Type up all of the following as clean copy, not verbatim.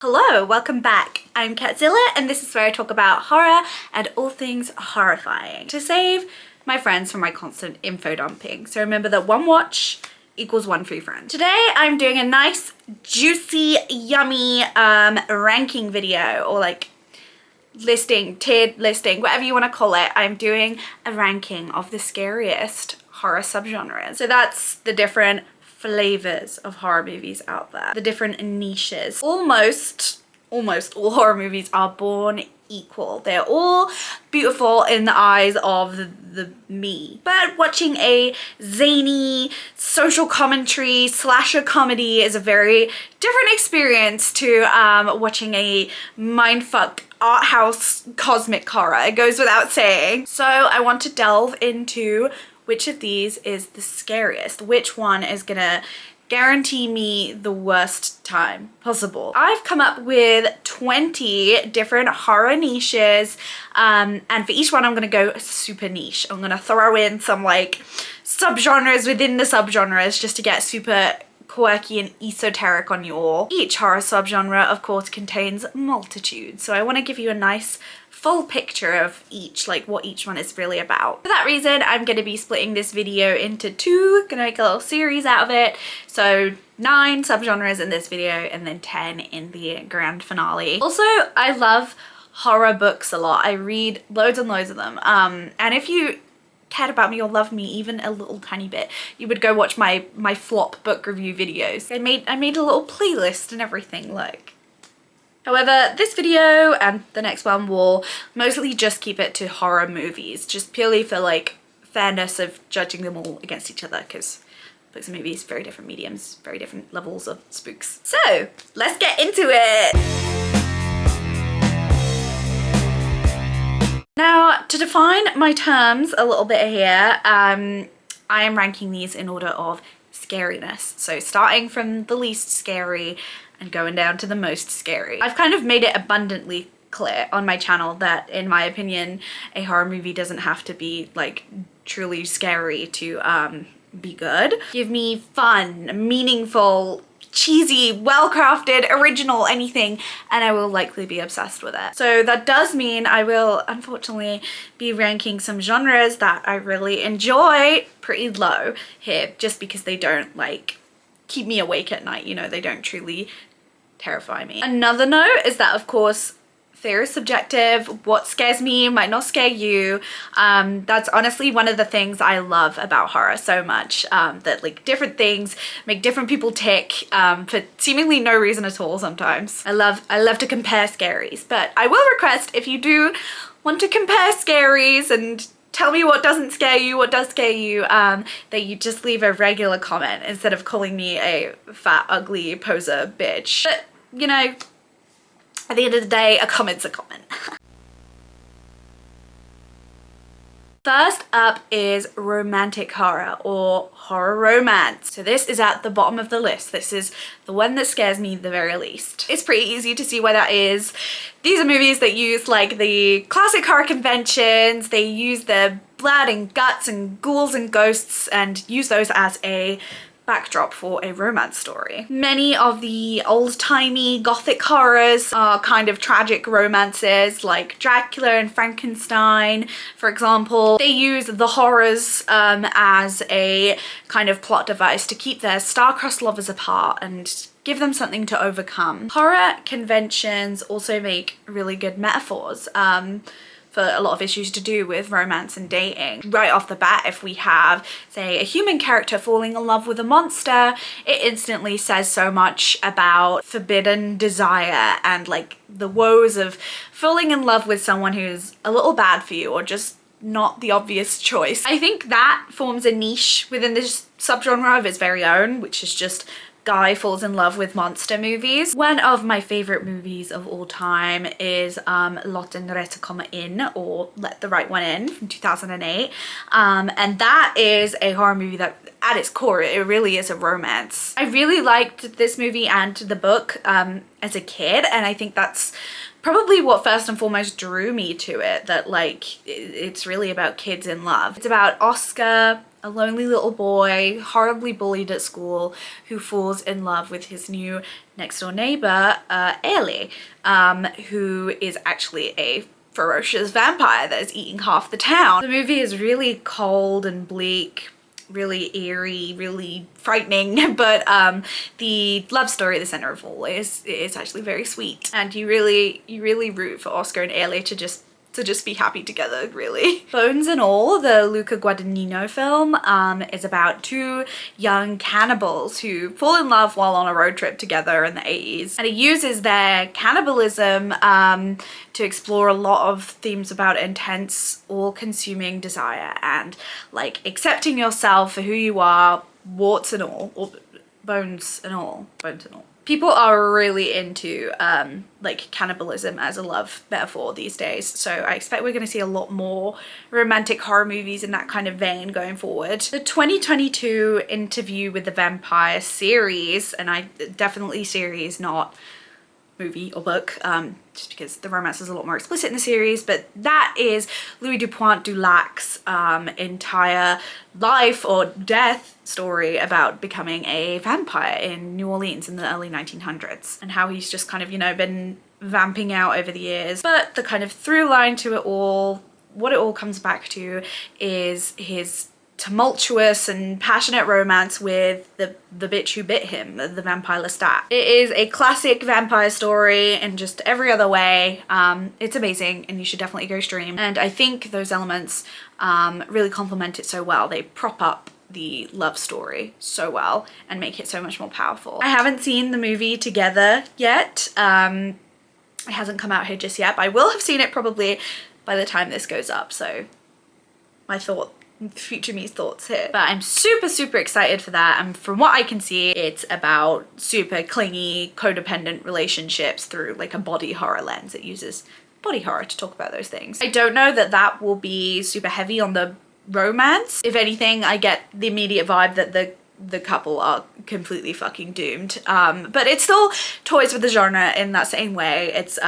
Hello, welcome back. I'm Catzilla and this is where I talk about horror and all things horrifying to save my friends from my constant info dumping. So remember that one watch equals one free friend. Today I'm doing a nice, juicy, yummy ranking video, or like listing, tiered listing, whatever you want to call it. I'm doing a ranking of the scariest horror subgenres. So that's the different flavors of horror movies out there, the different niches. Almost all horror movies are born equal. They're all beautiful in the eyes of the me. But watching a zany social commentary slasher comedy is a very different experience to watching a mindfuck art house cosmic horror. It goes without saying. So I want to delve into which of these is the scariest, which one is gonna guarantee me the worst time possible. I've come up with 20 different horror niches, and for each one I'm gonna go super niche. I'm gonna throw in some like subgenres within the subgenres just to get super quirky and esoteric on you all. Each horror subgenre of course contains multitudes, so I want to give you a nice full picture of each, like what each one is really about. For that reason, I'm going to be splitting this video into two, gonna make a little series out of it. So 9 subgenres in this video and then 10 in the grand finale. Also, I love horror books a lot. I read loads and loads of them. And if you cared about me or loved me even a little tiny bit, you would go watch my flop book review videos. I made a little playlist and everything, like. However, this video and the next one will mostly just keep it to horror movies, just purely for like fairness of judging them all against each other, because books and movies, very different mediums, very different levels of spooks. So let's get into it. Now, to define my terms a little bit here, I am ranking these in order of scariness. So starting from the least scary and going down to the most scary. I've kind of made it abundantly clear on my channel that, in my opinion, a horror movie doesn't have to be like truly scary to be good. Give me fun, meaningful, cheesy, well-crafted, original, anything, and I will likely be obsessed with it. So that does mean I will unfortunately be ranking some genres that I really enjoy pretty low here, just because they don't like keep me awake at night, you know, they don't truly terrify me. Another note is that, of course, fear is subjective. What scares me might not scare you. That's honestly one of the things I love about horror so much, that like different things make different people tick for seemingly no reason at all sometimes. I love to compare scaries, but I will request, if you do want to compare scaries and tell me what doesn't scare you, what does scare you, that you just leave a regular comment instead of calling me a fat, ugly poser bitch. But, you know, at the end of the day, a comment's a comment. First up is romantic horror, or horror romance. So this is at the bottom of the list. This is the one that scares me the very least. It's pretty easy to see why that is. These are movies that use like the classic horror conventions. They use the blood and guts and ghouls and ghosts and use those as a backdrop for a romance story. Many of the old-timey gothic horrors are kind of tragic romances, like Dracula and Frankenstein, for example. They use the horrors as a kind of plot device to keep their star-crossed lovers apart and give them something to overcome. Horror conventions also make really good metaphors for a lot of issues to do with romance and dating. Right off the bat, if we have, say, a human character falling in love with a monster, it instantly says so much about forbidden desire and like the woes of falling in love with someone who's a little bad for you or just not the obvious choice. I think that forms a niche within this subgenre of its very own, which is just guy falls in love with monster movies. One of my favorite movies of all time is Låt den rätta komma in, or Let the Right One In, from 2008. And that is a horror movie that at its core, it really is a romance. I really liked this movie and the book as a kid, and I think that's probably what first and foremost drew me to it, that like it's really about kids in love. It's about Oscar a lonely little boy, horribly bullied at school, who falls in love with his new next door neighbor, Ailey, who is actually a ferocious vampire that is eating half the town. The movie is really cold and bleak, really eerie, really frightening, but the love story at the center of all is actually very sweet, and you really root for Oscar and Ailey to just be happy together, really. Bones and All, the Luca Guadagnino film, is about two young cannibals who fall in love while on a road trip together in the 80s. And it uses their cannibalism to explore a lot of themes about intense, all-consuming desire and like accepting yourself for who you are, warts and all, or bones and all. People are really into like cannibalism as a love metaphor these days, so I expect we're going to see a lot more romantic horror movies in that kind of vein going forward. The 2022 Interview with the Vampire series, and I definitely series, not movie or book, just because the romance is a lot more explicit in the series, but that is Louis Dupont du Lac's entire life or death story about becoming a vampire in New Orleans in the early 1900s, and how he's just kind of, you know, been vamping out over the years. But the kind of through line to it all, what it all comes back to, is his tumultuous and passionate romance with the bitch who bit him, the vampire Lestat. It is a classic vampire story in just every other way. It's amazing, and you should definitely go stream. And I think those elements really complement it so well. They prop up the love story so well and make it so much more powerful. I haven't seen the movie Together yet. It hasn't come out here just yet, but I will have seen it probably by the time this goes up, so future me's thoughts here. But I'm super excited for that, and from what I can see, it's about super clingy, codependent relationships through like a body horror lens. It uses body horror to talk about those things. I don't know that that will be super heavy on the romance. If anything, I get the immediate vibe that the couple are completely fucking doomed, but it still toys with the genre in that same way. It's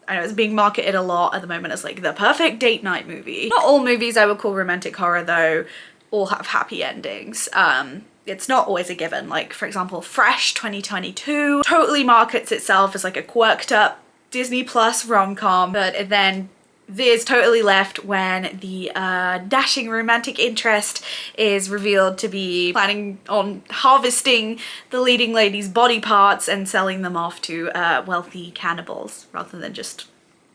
I know it's being marketed a lot at the moment as like the perfect date night movie. Not all movies I would call romantic horror though all have happy endings. It's not always a given. Like, for example, Fresh 2022 totally markets itself as like a quirked up Disney Plus rom-com, but then veers totally left when the dashing romantic interest is revealed to be planning on harvesting the leading lady's body parts and selling them off to wealthy cannibals rather than just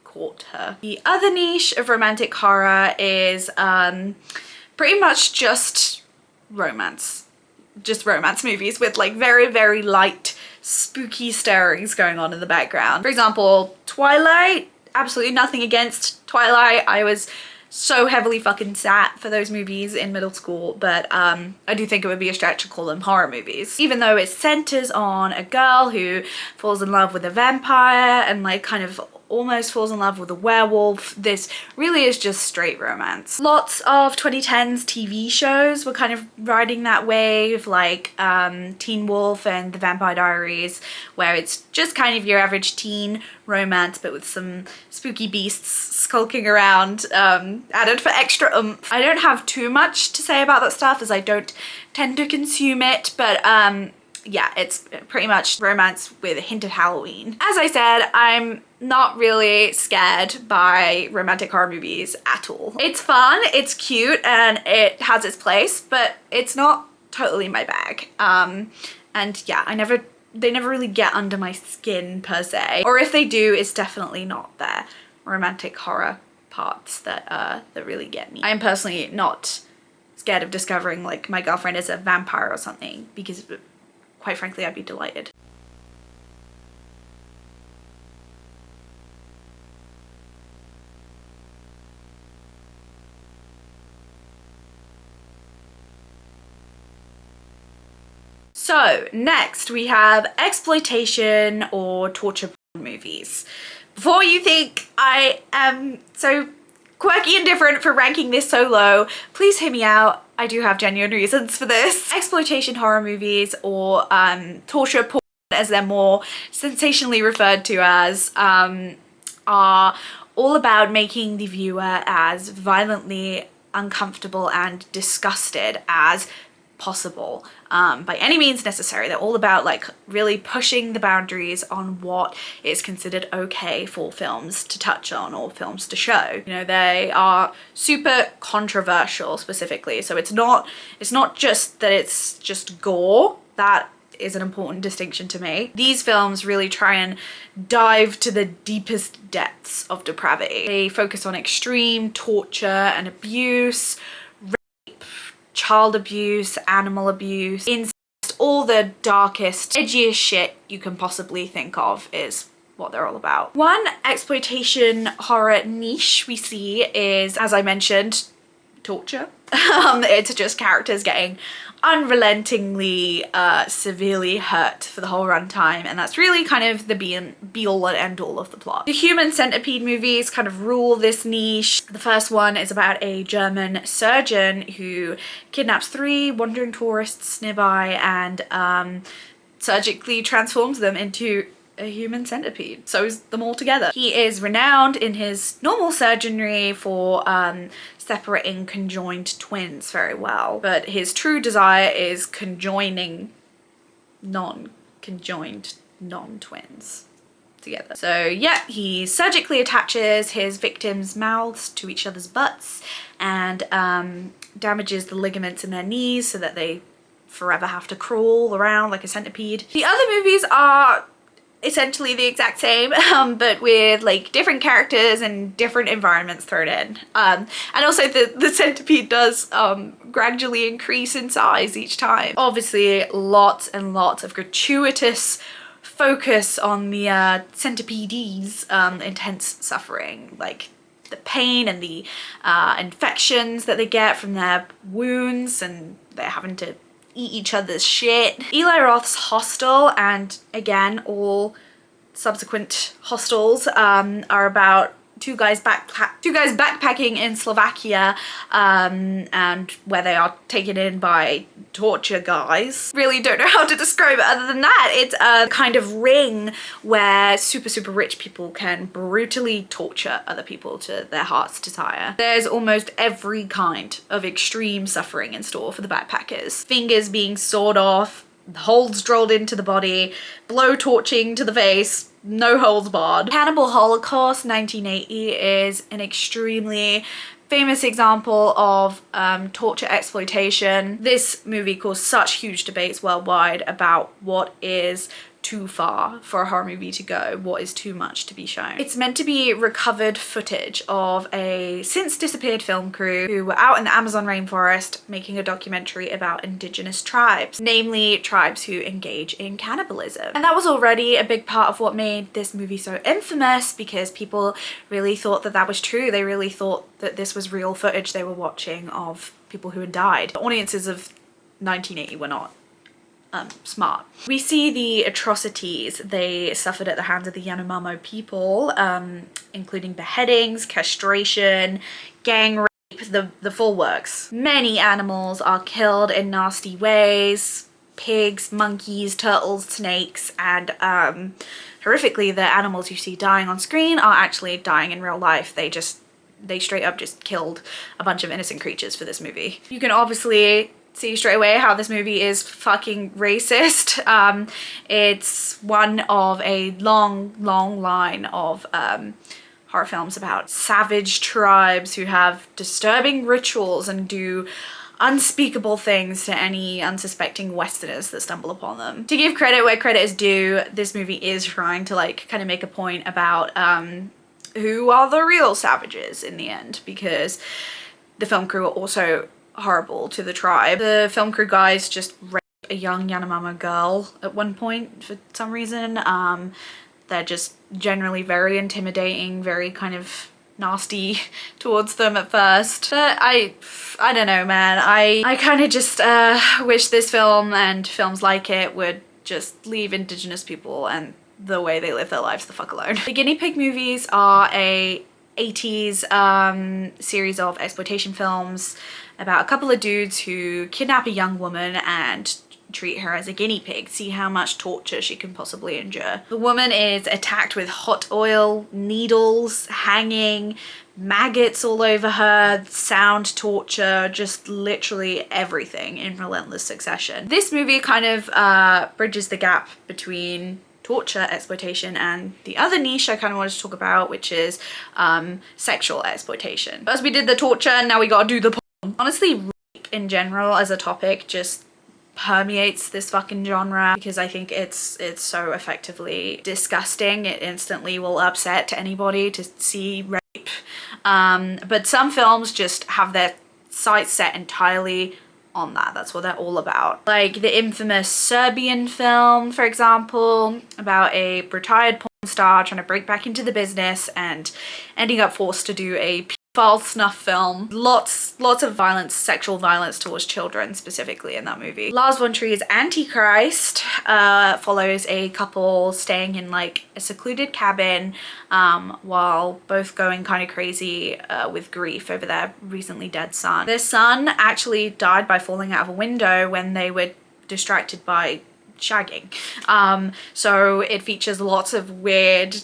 court her. The other niche of romantic horror is pretty much just romance movies with like very light spooky stirrings going on in the background. For example, Twilight. Absolutely nothing against Twilight. I was so heavily fucking sat for those movies in middle school, but I do think it would be a stretch to call them horror movies. Even though it centers on a girl who falls in love with a vampire and like kind of almost falls in love with a werewolf, this really is just straight romance. Lots of 2010s TV shows were kind of riding that wave, like Teen Wolf and The Vampire Diaries, where it's just kind of your average teen romance but with some spooky beasts skulking around, added for extra oomph. I don't have too much to say about that stuff as I don't tend to consume it, but yeah, it's pretty much romance with a hint of Halloween. As I said, I'm not really scared by romantic horror movies at all. It's fun, it's cute, and it has its place, but it's not totally my bag. And yeah, they never really get under my skin per se. Or if they do, it's definitely not their romantic horror parts that really get me. I am personally not scared of discovering like my girlfriend is a vampire or something, because quite frankly, I'd be delighted. So next we have exploitation or torture porn movies. Before you think I am so quirky and different for ranking this so low, please hear me out. I do have genuine reasons for this. Exploitation horror movies, or torture porn as they're more sensationally referred to as, are all about making the viewer as violently uncomfortable and disgusted as possible by any means necessary. They're all about like really pushing the boundaries on what is considered okay for films to touch on or films to show. You know, they are super controversial specifically, so it's not just that it's just gore. That is an important distinction to make. These films really try and dive to the deepest depths of depravity. They focus on extreme torture and abuse, child abuse, animal abuse, incest, all the darkest, edgiest shit you can possibly think of is what they're all about. One exploitation horror niche we see is, as I mentioned, torture. It's just characters getting unrelentingly severely hurt for the whole runtime, and that's really kind of the be all and end all of the plot. The Human Centipede movies kind of rule this niche. The first one is about a German surgeon who kidnaps 3 wandering tourists nearby and surgically transforms them into a human centipede, sews them all together. He is renowned in his normal surgery for separating conjoined twins very well, but his true desire is conjoining non-conjoined non-twins together. So yeah, he surgically attaches his victims' mouths to each other's butts and damages the ligaments in their knees so that they forever have to crawl around like a centipede. The other movies are essentially the exact same, but with like different characters and different environments thrown in. And also the centipede does gradually increase in size each time. Obviously lots and lots of gratuitous focus on the centipedes' intense suffering, like the pain and the infections that they get from their wounds, and they're having to eat each other's shit. Eli Roth's Hostel, and again all subsequent Hostels, are about two guys backpacking in Slovakia, and where they are taken in by torture guys. Really don't know how to describe it other than that. It's a kind of ring where super rich people can brutally torture other people to their heart's desire. There's almost every kind of extreme suffering in store for the backpackers. Fingers being sawed off, holes drilled into the body, blow torching to the face, no holds barred. Cannibal Holocaust 1980 is an extremely famous example of torture exploitation. This movie caused such huge debates worldwide about what is too far for a horror movie to go, what is too much to be shown. It's meant to be recovered footage of a since disappeared film crew who were out in the Amazon rainforest making a documentary about indigenous tribes, namely tribes who engage in cannibalism. And that was already a big part of what made this movie so infamous, because people really thought that that was true. They really thought that this was real footage they were watching of people who had died. The audiences of 1980 were not smart. We see the atrocities they suffered at the hands of the Yanomamo people, including beheadings, castration, gang rape, the full works. Many animals are killed in nasty ways: pigs, monkeys, turtles, snakes, and horrifically the animals you see dying on screen are actually dying in real life. They straight up just killed a bunch of innocent creatures for this movie. You can obviously see straight away how this movie is fucking racist. It's one of a long line of horror films about savage tribes who have disturbing rituals and do unspeakable things to any unsuspecting Westerners that stumble upon them. To give credit where credit is due, this movie is trying to like kind of make a point about who are the real savages in the end, because the film crew are also horrible to the tribe. The film crew guys just rape a young Yanomamo girl at one point for some reason. They're just generally very intimidating, very kind of nasty towards them at first. But I don't know, man. I kind of just wish this film and films like it would just leave indigenous people and the way they live their lives the fuck alone. The Guinea Pig movies are a 80s series of exploitation films about a couple of dudes who kidnap a young woman and treat her as a guinea pig, see how much torture she can possibly endure. The woman is attacked with hot oil, needles, hanging, maggots all over her, sound torture, just literally everything in relentless succession. This movie kind of bridges the gap between torture exploitation and the other niche I kind of wanted to talk about, which is sexual exploitation. As we did the torture, now we gotta do the porn. Honestly, rape in general as a topic just permeates this fucking genre because I think it's so effectively disgusting. It instantly will upset anybody to see rape. But some films just have their sights set entirely on that. That's what they're all about. Like the infamous Serbian film, for example, about a retired porn star trying to break back into the business and ending up forced to do a pedophile snuff film. Lots of violence, sexual violence towards children specifically in that movie. Lars von Trier's Antichrist follows a couple staying in like a secluded cabin while both going kind of crazy with grief over their recently dead son. Their son actually died by falling out of a window when they were distracted by shagging. So it features lots of weird,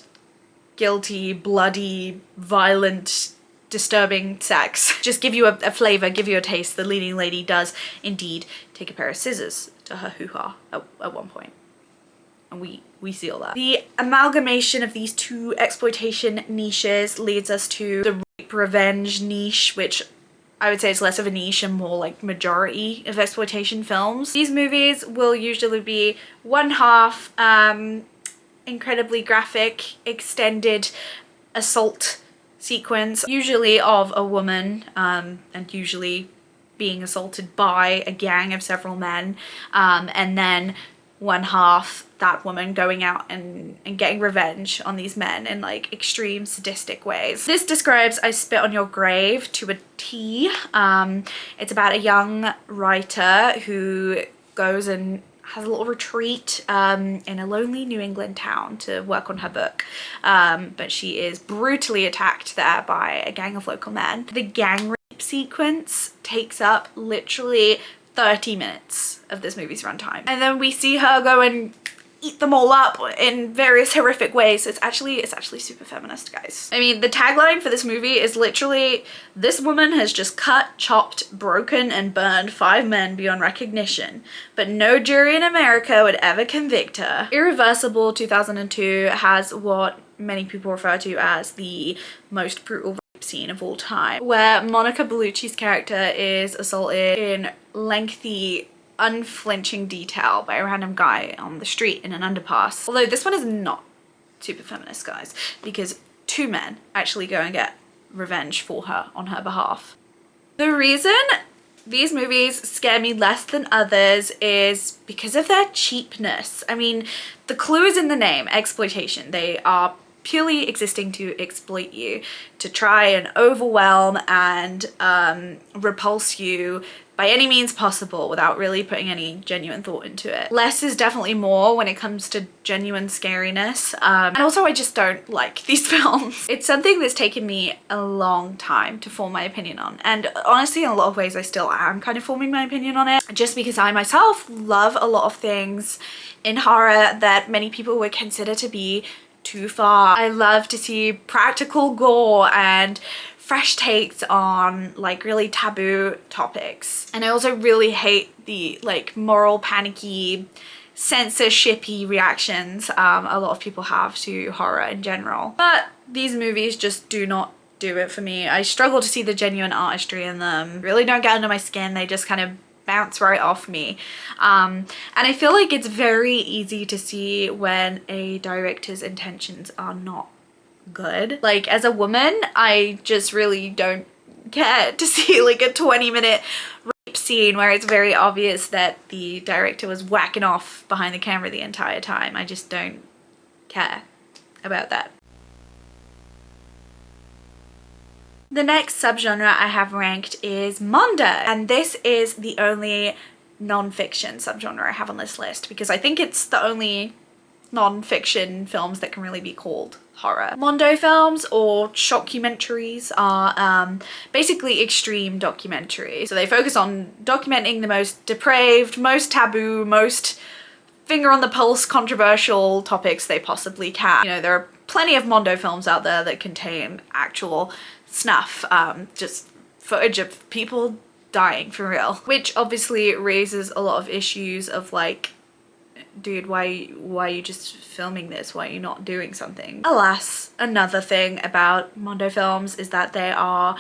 guilty, bloody, violent, disturbing sex. Just give you a flavor, give you a taste. The leading lady does indeed take a pair of scissors to her hoo-ha at one point. And we see all that. The amalgamation of these two exploitation niches leads us to the rape revenge niche, which I would say is less of a niche and more like majority of exploitation films. These movies will usually be one half incredibly graphic, extended assault sequence, usually of a woman, and usually being assaulted by a gang of several men, and then one half that woman going out and getting revenge on these men in like extreme sadistic ways. This describes I Spit on Your Grave to a T. It's about a young writer who goes and has a little retreat in a lonely New England town to work on her book, but she is brutally attacked there by a gang of local men. The gang rape sequence takes up literally 30 minutes of this movie's runtime, and then we see her go and eat them all up in various horrific ways. It's actually super feminist, guys. I mean, the tagline for this movie is literally, this woman has just cut, chopped, broken, and burned 5 men beyond recognition, but no jury in America would ever convict her. Irreversible 2002 has what many people refer to as the most brutal rape scene of all time, where Monica Bellucci's character is assaulted in lengthy, unflinching detail by a random guy on the street in an underpass. Although this one is not super feminist, guys, because 2 men actually go and get revenge for her on her behalf. The reason these movies scare me less than others is because of their cheapness. I mean, the clue is in the name, exploitation. They are purely existing to exploit you, to try and overwhelm and repulse you by any means possible without really putting any genuine thought into it. Less is definitely more when it comes to genuine scariness. And also I just don't like these films. It's something that's taken me a long time to form my opinion on. And honestly, in a lot of ways, I still am kind of forming my opinion on it, just because I myself love a lot of things in horror that many people would consider to be too far. I love to see practical gore and fresh takes on like really taboo topics. And I also really hate the like moral panicky, censorship-y reactions a lot of people have to horror in general. But these movies just do not do it for me. I struggle to see the genuine artistry in them. Really don't get under my skin. They just kind of bounce right off me. And I feel like it's very easy to see when a director's intentions are not good. Like, as a woman, I just really don't care to see like a 20-minute rape scene where it's very obvious that the director was whacking off behind the camera the entire time. I just don't care about that. The next subgenre I have ranked is Mondo, and this is the only non-fiction subgenre I have on this list because I think it's the only non-fiction films that can really be called horror. Mondo films or shockumentaries are basically extreme documentaries. So they focus on documenting the most depraved, most taboo, most finger on the pulse controversial topics they possibly can. You know, there are plenty of Mondo films out there that contain actual snuff, just footage of people dying for real, which obviously raises a lot of issues of like, dude, why are you just filming this? Why are you not doing something? Alas, another thing about Mondo films is that they are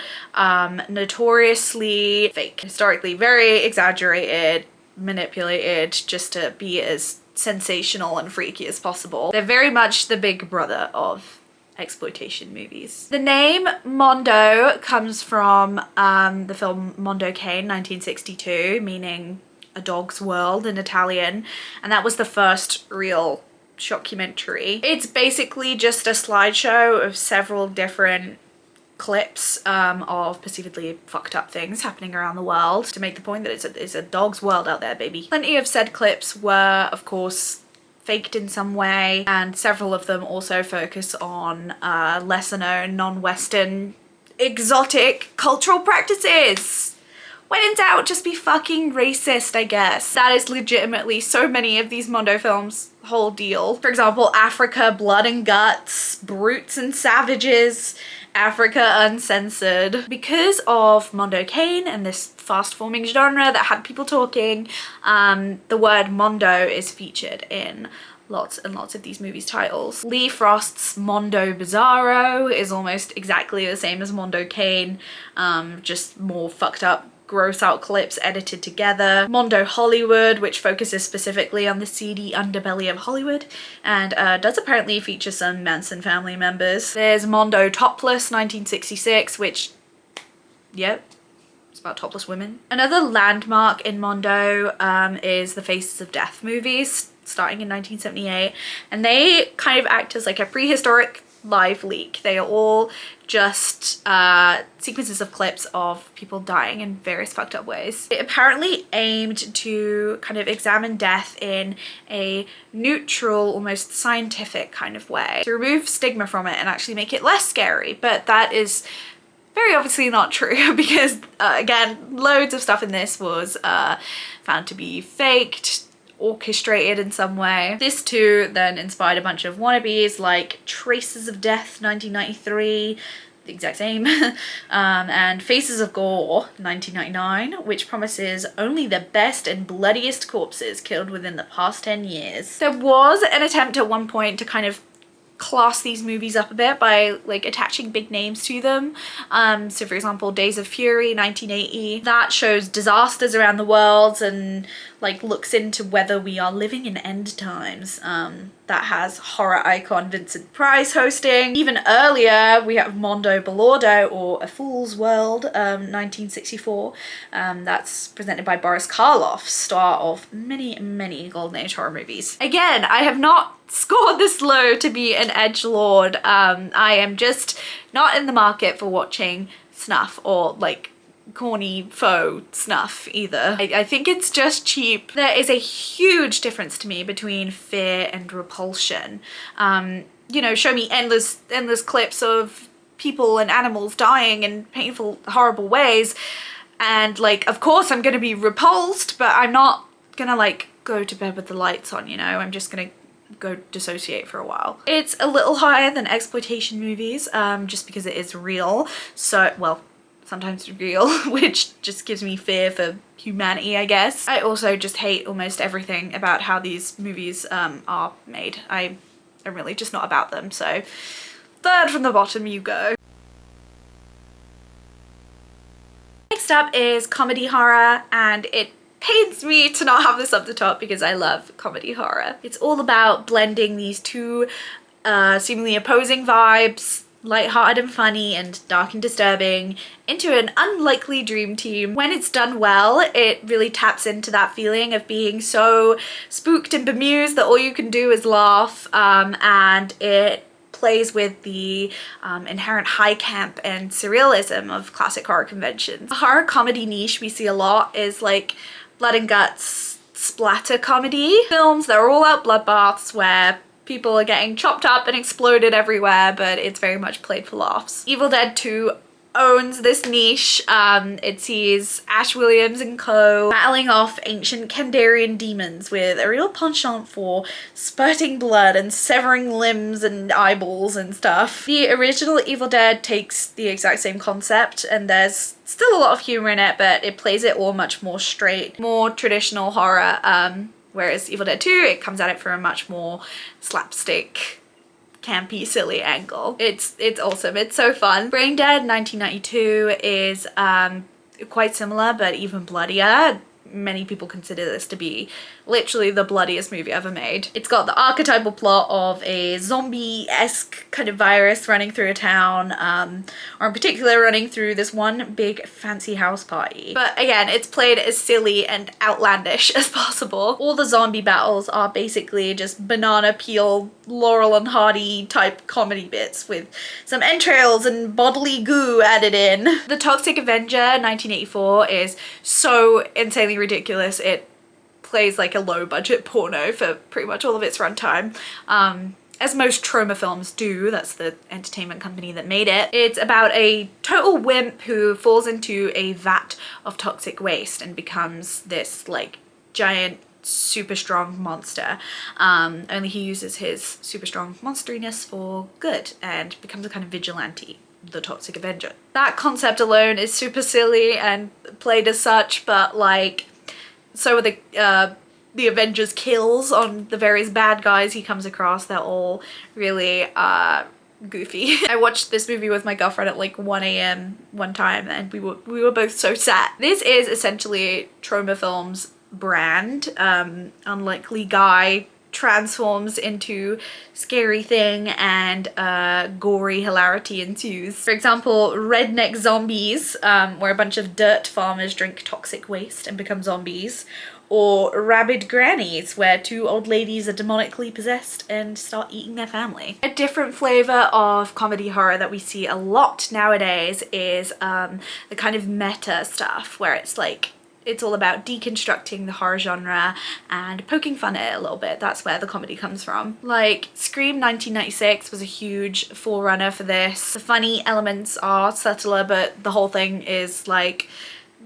notoriously fake, historically very exaggerated, manipulated just to be as sensational and freaky as possible. They're very much the big brother of exploitation movies. The name Mondo comes from the film Mondo Cane, 1962, meaning a dog's world in Italian, and that was the first real shockumentary. It's basically just a slideshow of several different clips of perceivedly fucked up things happening around the world to make the point that it's a dog's world out there, baby. Plenty of said clips were, of course, faked in some way, and several of them also focus on lesser known, non-Western, exotic cultural practices. When in doubt, just be fucking racist, I guess. That is legitimately so many of these Mondo films' whole deal. For example, Africa, Blood and Guts, Brutes and Savages, Africa Uncensored. Because of Mondo Cane and this fast-forming genre that had people talking, the word Mondo is featured in lots and lots of these movies' titles. Lee Frost's Mondo Bizarro is almost exactly the same as Mondo Cane, just more fucked up, gross out clips edited together. Mondo Hollywood, which focuses specifically on the seedy underbelly of Hollywood and does apparently feature some Manson family members. There's Mondo Topless, 1966, which, yep, it's about topless women. Another landmark in Mondo is the Faces of Death movies, starting in 1978, and they kind of act as like a prehistoric live leak. They are all just sequences of clips of people dying in various fucked up ways. It apparently aimed to kind of examine death in a neutral, almost scientific kind of way, to remove stigma from it and actually make it less scary, but that is very obviously not true because again, loads of stuff in this was found to be faked, orchestrated in some way. This too then inspired a bunch of wannabes like Traces of Death, 1993, the exact same, and Faces of Gore, 1999, which promises only the best and bloodiest corpses killed within the past 10 years. There was an attempt at one point to kind of class these movies up a bit by like attaching big names to them. So for example, Days of Fury, 1980, that shows disasters around the world and like looks into whether we are living in end times. That has horror icon Vincent Price hosting. Even earlier we have Mondo Balordo, or A Fool's World, 1964. That's presented by Boris Karloff, star of many Golden Age horror movies. Again, I have not scored this low to be an edgelord. I am just not in the market for watching snuff or like corny faux snuff either. I think it's just cheap. There is a huge difference to me between fear and repulsion. You know, show me endless clips of people and animals dying in painful, horrible ways, and like, of course I'm gonna be repulsed, but I'm not gonna like go to bed with the lights on, you know? I'm just gonna go dissociate for a while. It's a little higher than exploitation movies, just because it is real. So, well, sometimes real, which just gives me fear for humanity, I guess. I also just hate almost everything about how these movies are made. I am really just not about them, so third from the bottom you go. Next up is comedy horror, and it pains me to not have this up the top because I love comedy horror. It's all about blending these two seemingly opposing vibes, lighthearted and funny and dark and disturbing, into an unlikely dream team. When it's done well, it really taps into that feeling of being so spooked and bemused that all you can do is laugh, and it plays with the inherent high camp and surrealism of classic horror conventions. The horror comedy niche we see a lot is like blood and guts, splatter comedy films that are all out bloodbaths where people are getting chopped up and exploded everywhere, but it's very much played for laughs. Evil Dead 2 owns this niche. It sees Ash Williams and co battling off ancient Kandarian demons with a real penchant for spurting blood and severing limbs and eyeballs and stuff. The original Evil Dead takes the exact same concept, and there's still a lot of humor in it, but it plays it all much more straight, more traditional horror. Whereas Evil Dead 2, it comes at it from a much more slapstick, campy, silly angle. It's awesome. It's so fun. Brain Dead 1992 is quite similar, but even bloodier. Many people consider this to be literally the bloodiest movie ever made. It's got the archetypal plot of a zombie-esque kind of virus running through a town, or in particular running through this one big fancy house party. But again, it's played as silly and outlandish as possible. All the zombie battles are basically just banana peel, Laurel and Hardy type comedy bits with some entrails and bodily goo added in. The Toxic Avenger 1984 is so insanely ridiculous. It plays like a low budget porno for pretty much all of its runtime. As most trauma films do. That's the entertainment company that made it. It's about a total wimp who falls into a vat of toxic waste and becomes this like giant super strong monster. Only he uses his super strong monsteriness for good and becomes a kind of vigilante. The Toxic Avenger. That concept alone is super silly and played as such, but like so are the Avengers kills on the various bad guys he comes across. They're all really goofy. I watched this movie with my girlfriend at like 1 a.m. one time, and we were both so sad. This is essentially Trauma Films brand. Unlikely guy transforms into scary thing and gory hilarity ensues. For example, Redneck Zombies, where a bunch of dirt farmers drink toxic waste and become zombies, or Rabid Grannies, where two old ladies are demonically possessed and start eating their family. A different flavor of comedy horror that we see a lot nowadays is the kind of meta stuff where it's like it's all about deconstructing the horror genre and poking fun at it a little bit. That's where the comedy comes from. Like Scream 1996 was a huge forerunner for this. The funny elements are subtler, but the whole thing is like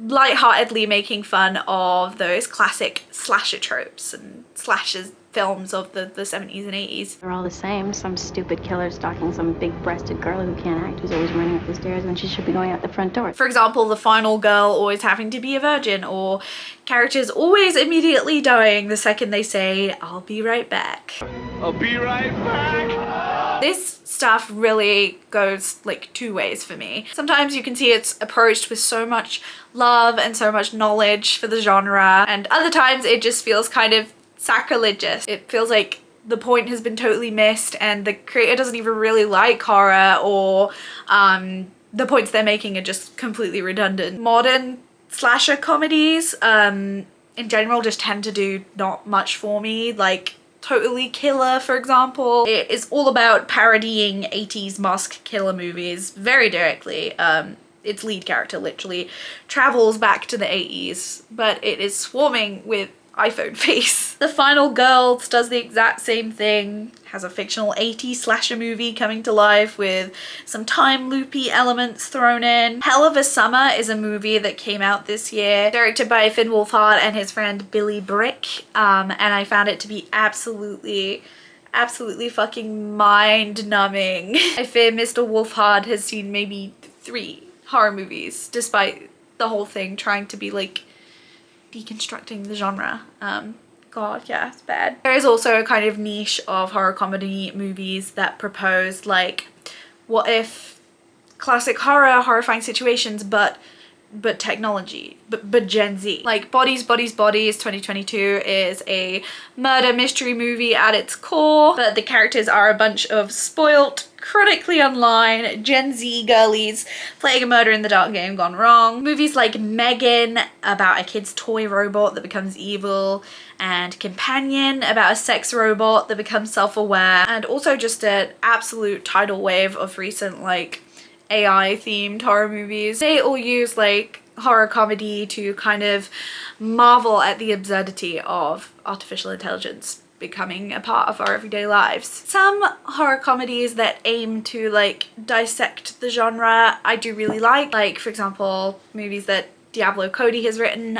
lightheartedly making fun of those classic slasher tropes and slashers films of the 70s and 80s. They're all the same. Some stupid killer stalking some big-breasted girl who can't act, who's always running up the stairs when she should be going out the front door. For example, the final girl always having to be a virgin, or characters always immediately dying the second they say, "I'll be right back." I'll be right back. This stuff really goes like two ways for me. Sometimes you can see it's approached with so much love and so much knowledge for the genre, and other times it just feels kind of sacrilegious. It feels like the point has been totally missed and the creator doesn't even really like horror, or the points they're making are just completely redundant. Modern slasher comedies in general just tend to do not much for me, like Totally Killer, for example. It is all about parodying 80s mask killer movies very directly. Its lead character literally travels back to the 80s, but it is swarming with iPhone face. The Final Girls does the exact same thing, has a fictional 80s slasher movie coming to life with some time loopy elements thrown in. Hell of a Summer is a movie that came out this year, directed by Finn Wolfhard and his friend Billy Brick, and I found it to be absolutely fucking mind-numbing. I fear Mr. Wolfhard has seen maybe 3 horror movies, despite the whole thing trying to be like deconstructing the genre. God, yeah, it's bad. There is also a kind of niche of horror comedy movies that propose like, what if classic horror, horrifying situations, but technology, but Gen Z. Like Bodies, Bodies, Bodies 2022 is a murder mystery movie at its core, but the characters are a bunch of spoilt, chronically online Gen Z girlies playing a murder in the dark game gone wrong. Movies like Megan, about a kid's toy robot that becomes evil, and Companion, about a sex robot that becomes self-aware, and also just an absolute tidal wave of recent like AI themed horror movies. They all use like horror comedy to kind of marvel at the absurdity of artificial intelligence becoming a part of our everyday lives. Some horror comedies that aim to like dissect the genre I do really like for example movies that Diablo Cody has written,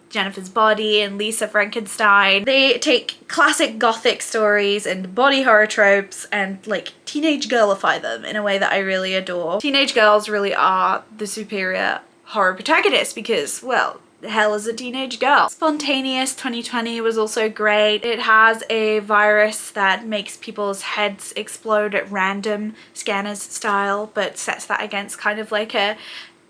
Jennifer's Body and Lisa Frankenstein. They take classic gothic stories and body horror tropes and like teenage girlify them in a way that I really adore. Teenage girls really are the superior horror protagonist because, well, the hell is a teenage girl? Spontaneous 2020 was also great. It has a virus that makes people's heads explode at random, Scanners style, but sets that against kind of like a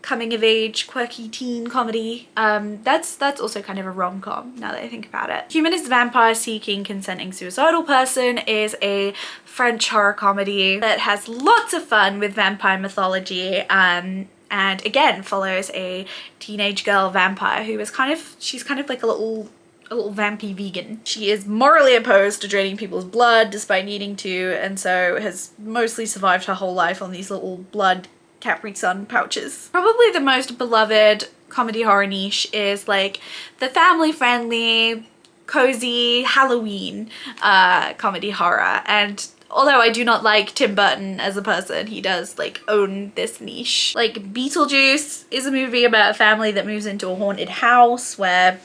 coming of age quirky teen comedy. That's also kind of a rom-com now that I think about it. Humanist Vampire Seeking Consenting Suicidal Person is a French horror comedy that has lots of fun with vampire mythology and again follows a teenage girl vampire who is she's kind of like a little vampy vegan. She is morally opposed to draining people's blood despite needing to, and so has mostly survived her whole life on these little blood Capri Sun pouches. Probably the most beloved comedy horror niche is like the family friendly, cozy Halloween comedy horror, and although I do not like Tim Burton as a person, he does like own this niche. Like Beetlejuice is a movie about a family that moves into a haunted house where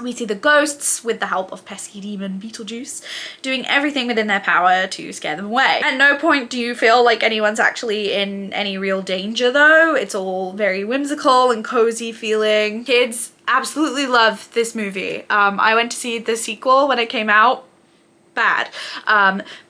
we see the ghosts, with the help of pesky demon Beetlejuice, doing everything within their power to scare them away. At no point do you feel like anyone's actually in any real danger though. It's all very whimsical and cozy feeling. Kids absolutely love this movie. I went to see the sequel when it came out. Bad,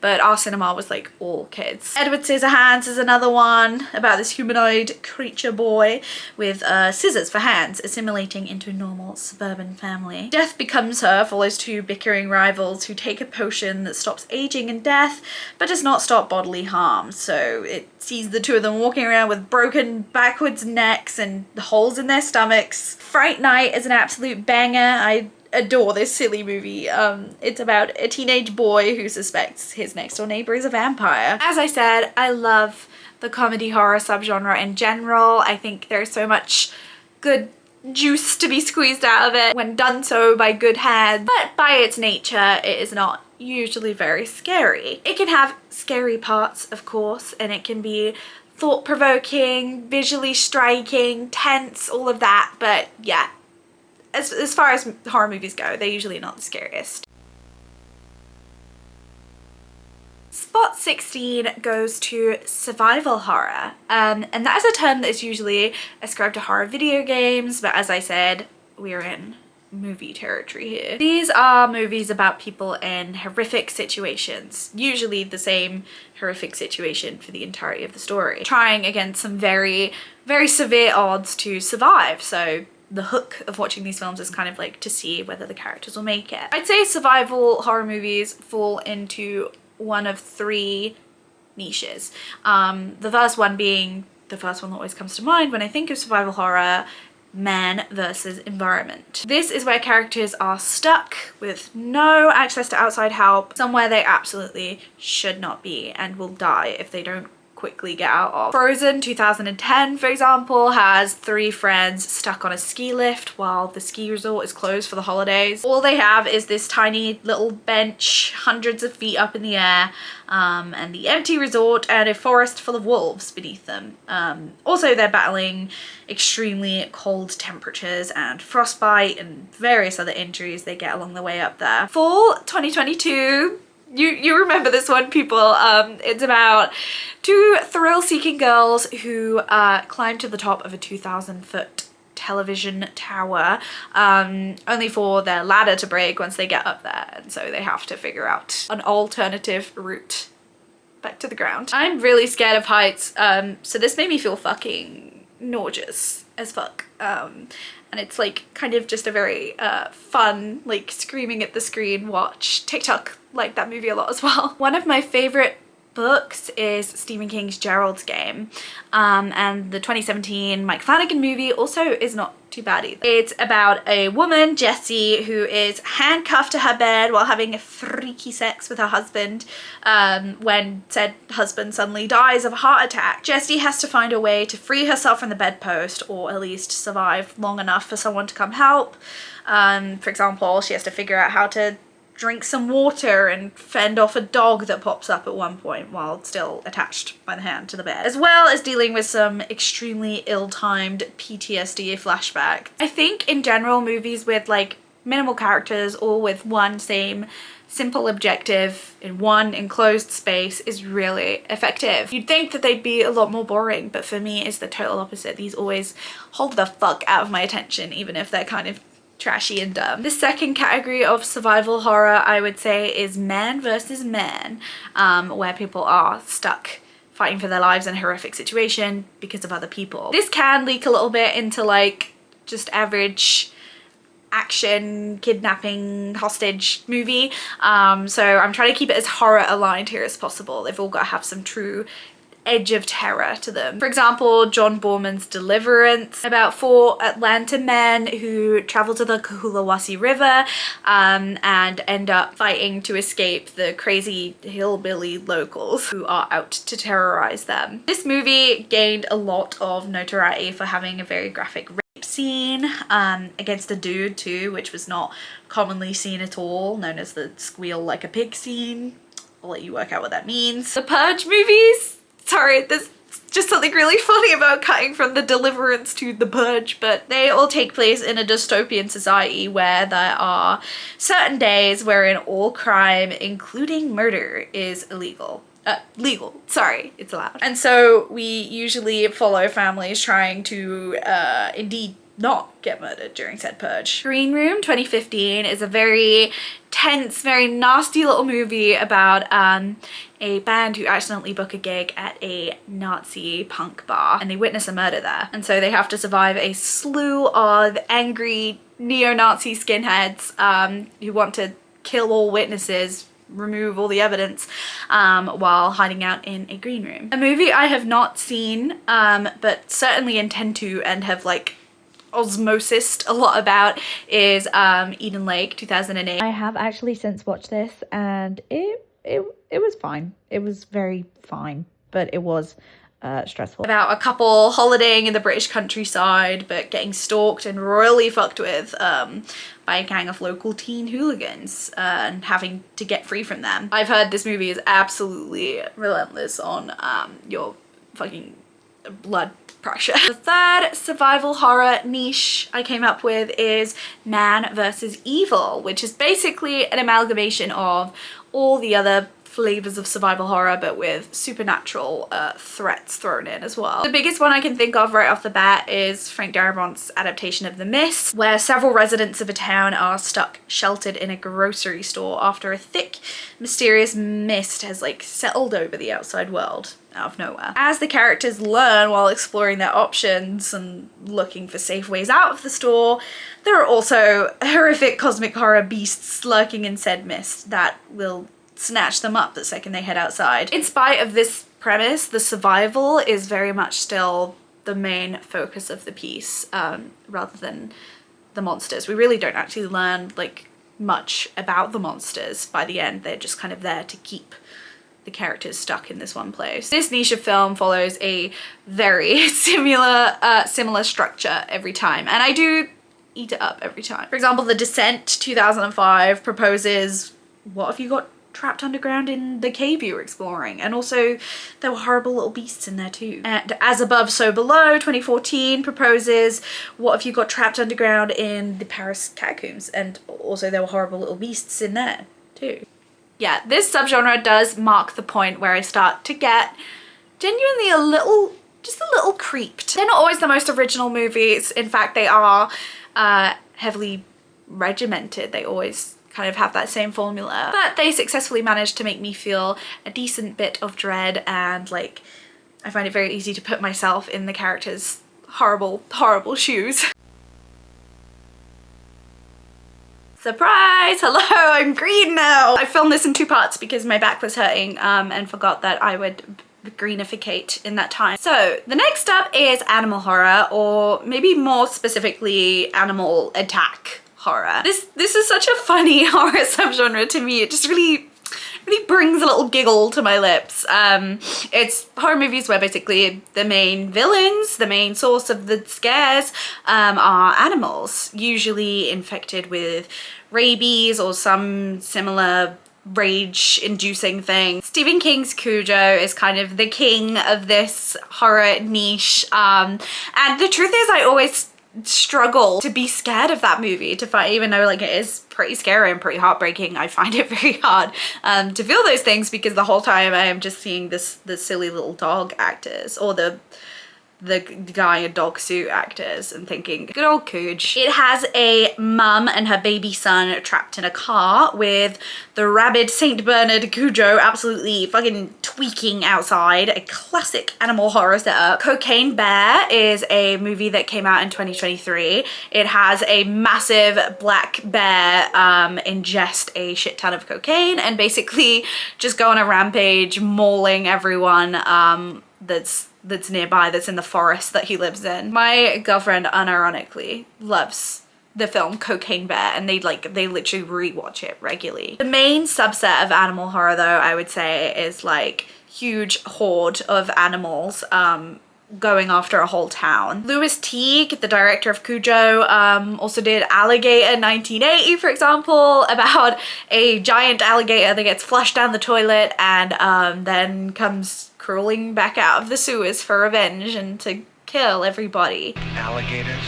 but our cinema was like all kids. Edward Scissorhands is another one about this humanoid creature boy with scissors for hands, assimilating into a normal suburban family. Death Becomes Her follows two bickering rivals who take a potion that stops aging and death but does not stop bodily harm, so it sees the two of them walking around with broken backwards necks and holes in their stomachs. Fright Night is an absolute banger. I adore this silly movie. It's about a teenage boy who suspects his next door neighbor is a vampire. As I said, I love the comedy horror subgenre in general. I think there's so much good juice to be squeezed out of it when done so by good hands, but by its nature it is not usually very scary. It can have scary parts, of course, and it can be thought-provoking, visually striking, tense, all of that, but yeah, as far as horror movies go, they're usually not the scariest. Spot 16 goes to survival horror, and that is a term that is usually ascribed to horror video games, but as I said, we're in movie territory here. These are movies about people in horrific situations, usually the same horrific situation for the entirety of the story, trying against some very, very severe odds to survive. So the hook of watching these films is kind of like to see whether the characters will make it. I'd say survival horror movies fall into one of three niches. The first one being the first one that always comes to mind when I think of survival horror: man versus environment. This is where characters are stuck with no access to outside help, somewhere they absolutely should not be and will die if they don't quickly get out of. Frozen 2010, for example, has three friends stuck on a ski lift while the ski resort is closed for the holidays. All they have is this tiny little bench hundreds of feet up in the air, and the empty resort and a forest full of wolves beneath them. Also, they're battling extremely cold temperatures and frostbite and various other injuries they get along the way up there. Fall 2022, you remember this one, people. It's about two thrill-seeking girls who climb to the top of a 2,000-foot television tower, only for their ladder to break once they get up there, and so they have to figure out an alternative route back to the ground. I'm really scared of heights, so this made me feel fucking nauseous as fuck. And it's like kind of just a very fun, like screaming at the screen watch. TikTok like that movie a lot as well. One of my favorite books is Stephen King's Gerald's Game, and the 2017 Mike Flanagan movie also is not too bad either. It's about a woman, Jessie, who is handcuffed to her bed while having freaky sex with her husband when said husband suddenly dies of a heart attack. Jessie has to find a way to free herself from the bedpost, or at least survive long enough for someone to come help. For example, she has to figure out how to drink some water and fend off a dog that pops up at one point while still attached by the hand to the bed, as well as dealing with some extremely ill-timed PTSD flashback. I think in general movies with like minimal characters or with one same simple objective in one enclosed space is really effective. You'd think that they'd be a lot more boring, but for me it's the total opposite. These always hold the fuck out of my attention, even if they're kind of trashy and dumb. The second category of survival horror I would say is man versus man, where people are stuck fighting for their lives in a horrific situation because of other people. This can leak a little bit into like just average action, kidnapping, hostage movie. So I'm trying to keep it as horror aligned here as possible. They've all got to have some true edge of terror to them. For example, John Borman's Deliverance, about 4 Atlanta men who travel to the Coolawasi River and end up fighting to escape the crazy hillbilly locals who are out to terrorize them. This movie gained a lot of notoriety for having a very graphic rape scene against a dude too, which was not commonly seen at all, known as the squeal like a pig scene. I'll let you work out what that means. The Purge movies, sorry, there's just something really funny about cutting from the Deliverance to the Purge, but they all take place in a dystopian society where there are certain days wherein all crime, including murder, is illegal. Legal, sorry, it's allowed. And so we usually follow families trying to indeed not get murdered during said purge. Green Room 2015 is a very tense, very nasty little movie about a band who accidentally book a gig at a Nazi punk bar and they witness a murder there. And so they have to survive a slew of angry neo-Nazi skinheads who want to kill all witnesses, remove all the evidence while hiding out in a green room. A movie I have not seen but certainly intend to and have like osmosis a lot about is Eden Lake 2008. I have actually since watched this and it was fine. It was very fine, but it was stressful. About a couple holidaying in the British countryside but getting stalked and royally fucked with by a gang of local teen hooligans and having to get free from them. I've heard this movie is absolutely relentless on your fucking blood pressure. The third survival horror niche I came up with is Man versus Evil, which is basically an amalgamation of all the other flavors of survival horror but with supernatural threats thrown in as well. The biggest one I can think of right off the bat is Frank Darabont's adaptation of The Mist, where several residents of a town are stuck sheltered in a grocery store after a thick, mysterious mist has like settled over the outside world out of nowhere. As the characters learn while exploring their options and looking for safe ways out of the store, there are also horrific cosmic horror beasts lurking in said mist that will snatch them up the second they head outside. In spite of this premise, the survival is very much still the main focus of the piece rather than the monsters. We really don't actually learn like much about the monsters by the end. They're just kind of there to keep the characters stuck in this one place. This niche of film follows a very similar structure every time, and I do eat it up every time. For example, The Descent 2005 proposes, what if you got trapped underground in the cave you were exploring? And also there were horrible little beasts in there too. And As Above, So Below 2014 proposes, what if you got trapped underground in the Paris catacombs? And also there were horrible little beasts in there too. Yeah, this subgenre does mark the point where I start to get genuinely just a little creeped. They're not always the most original movies. In fact, they are heavily regimented. They always kind of have that same formula, but they successfully managed to make me feel a decent bit of dread, and like I find it very easy to put myself in the characters' horrible shoes. Surprise! Hello, I'm green now! I filmed this in 2 parts because my back was hurting and forgot that I would greenificate in that time. So the next up is animal horror, or maybe more specifically animal attack horror. This is such a funny horror subgenre to me. It just really really brings a little giggle to my lips. It's horror movies where basically the main villains, the main source of the scares, are animals, usually infected with rabies or some similar rage-inducing thing. Stephen King's Cujo is kind of the king of this horror niche, and the truth is I always struggle to be scared of that movie, to find, even though like it is pretty scary and pretty heartbreaking, I find it very hard to feel those things, because the whole time I am just seeing the silly little dog actors, or the guy in dog suit actors, and thinking, good old Cooge. It has a mum and her baby son trapped in a car with the rabid Saint Bernard Cujo absolutely fucking tweaking outside. A classic animal horror setup. Cocaine Bear is a movie that came out in 2023. It has a massive black bear ingest a shit ton of cocaine and basically just go on a rampage, mauling everyone that's nearby, that's in the forest that he lives in. My girlfriend unironically loves the film Cocaine Bear, and they literally rewatch it regularly. The main subset of animal horror, though, I would say, is like huge horde of animals going after a whole town. Louis Teague, the director of Cujo, also did Alligator 1980, for example, about a giant alligator that gets flushed down the toilet and then comes crawling back out of the sewers for revenge and to kill everybody. Alligators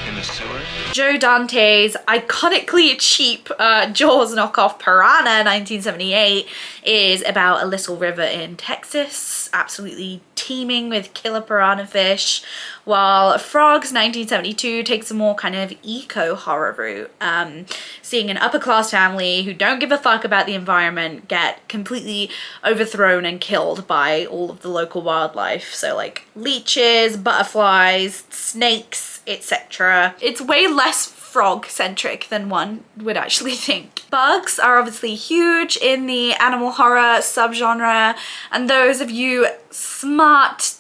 in the sewers? Joe Dante's iconically cheap Jaws knockoff Piranha 1978 is about a little river in Texas, absolutely teeming with killer piranha fish, while Frogs 1972 takes a more kind of eco horror route, seeing an upper class family who don't give a fuck about the environment get completely overthrown and killed by all of the local wildlife, so like leeches, butterflies, snakes, etc. It's way less frog centric than one would actually think. Bugs are obviously huge in the animal horror subgenre, and those of you smart,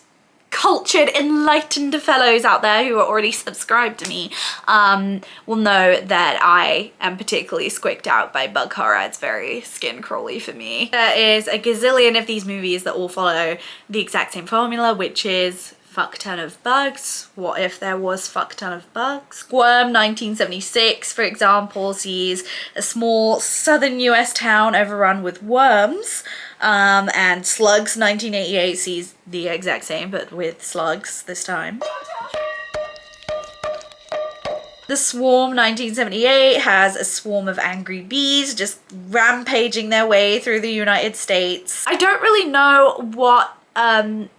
cultured, enlightened fellows out there who are already subscribed to me will know that I am particularly squicked out by bug horror. It's very skin crawly for me. There is a gazillion of these movies that all follow the exact same formula, which is fuck ton of bugs. What if there was fuck ton of bugs? Squirm 1976, for example, sees a small southern US town overrun with worms, and Slugs 1988 sees the exact same but with slugs this time. The Swarm 1978 has a swarm of angry bees just rampaging their way through the United States. I don't really know what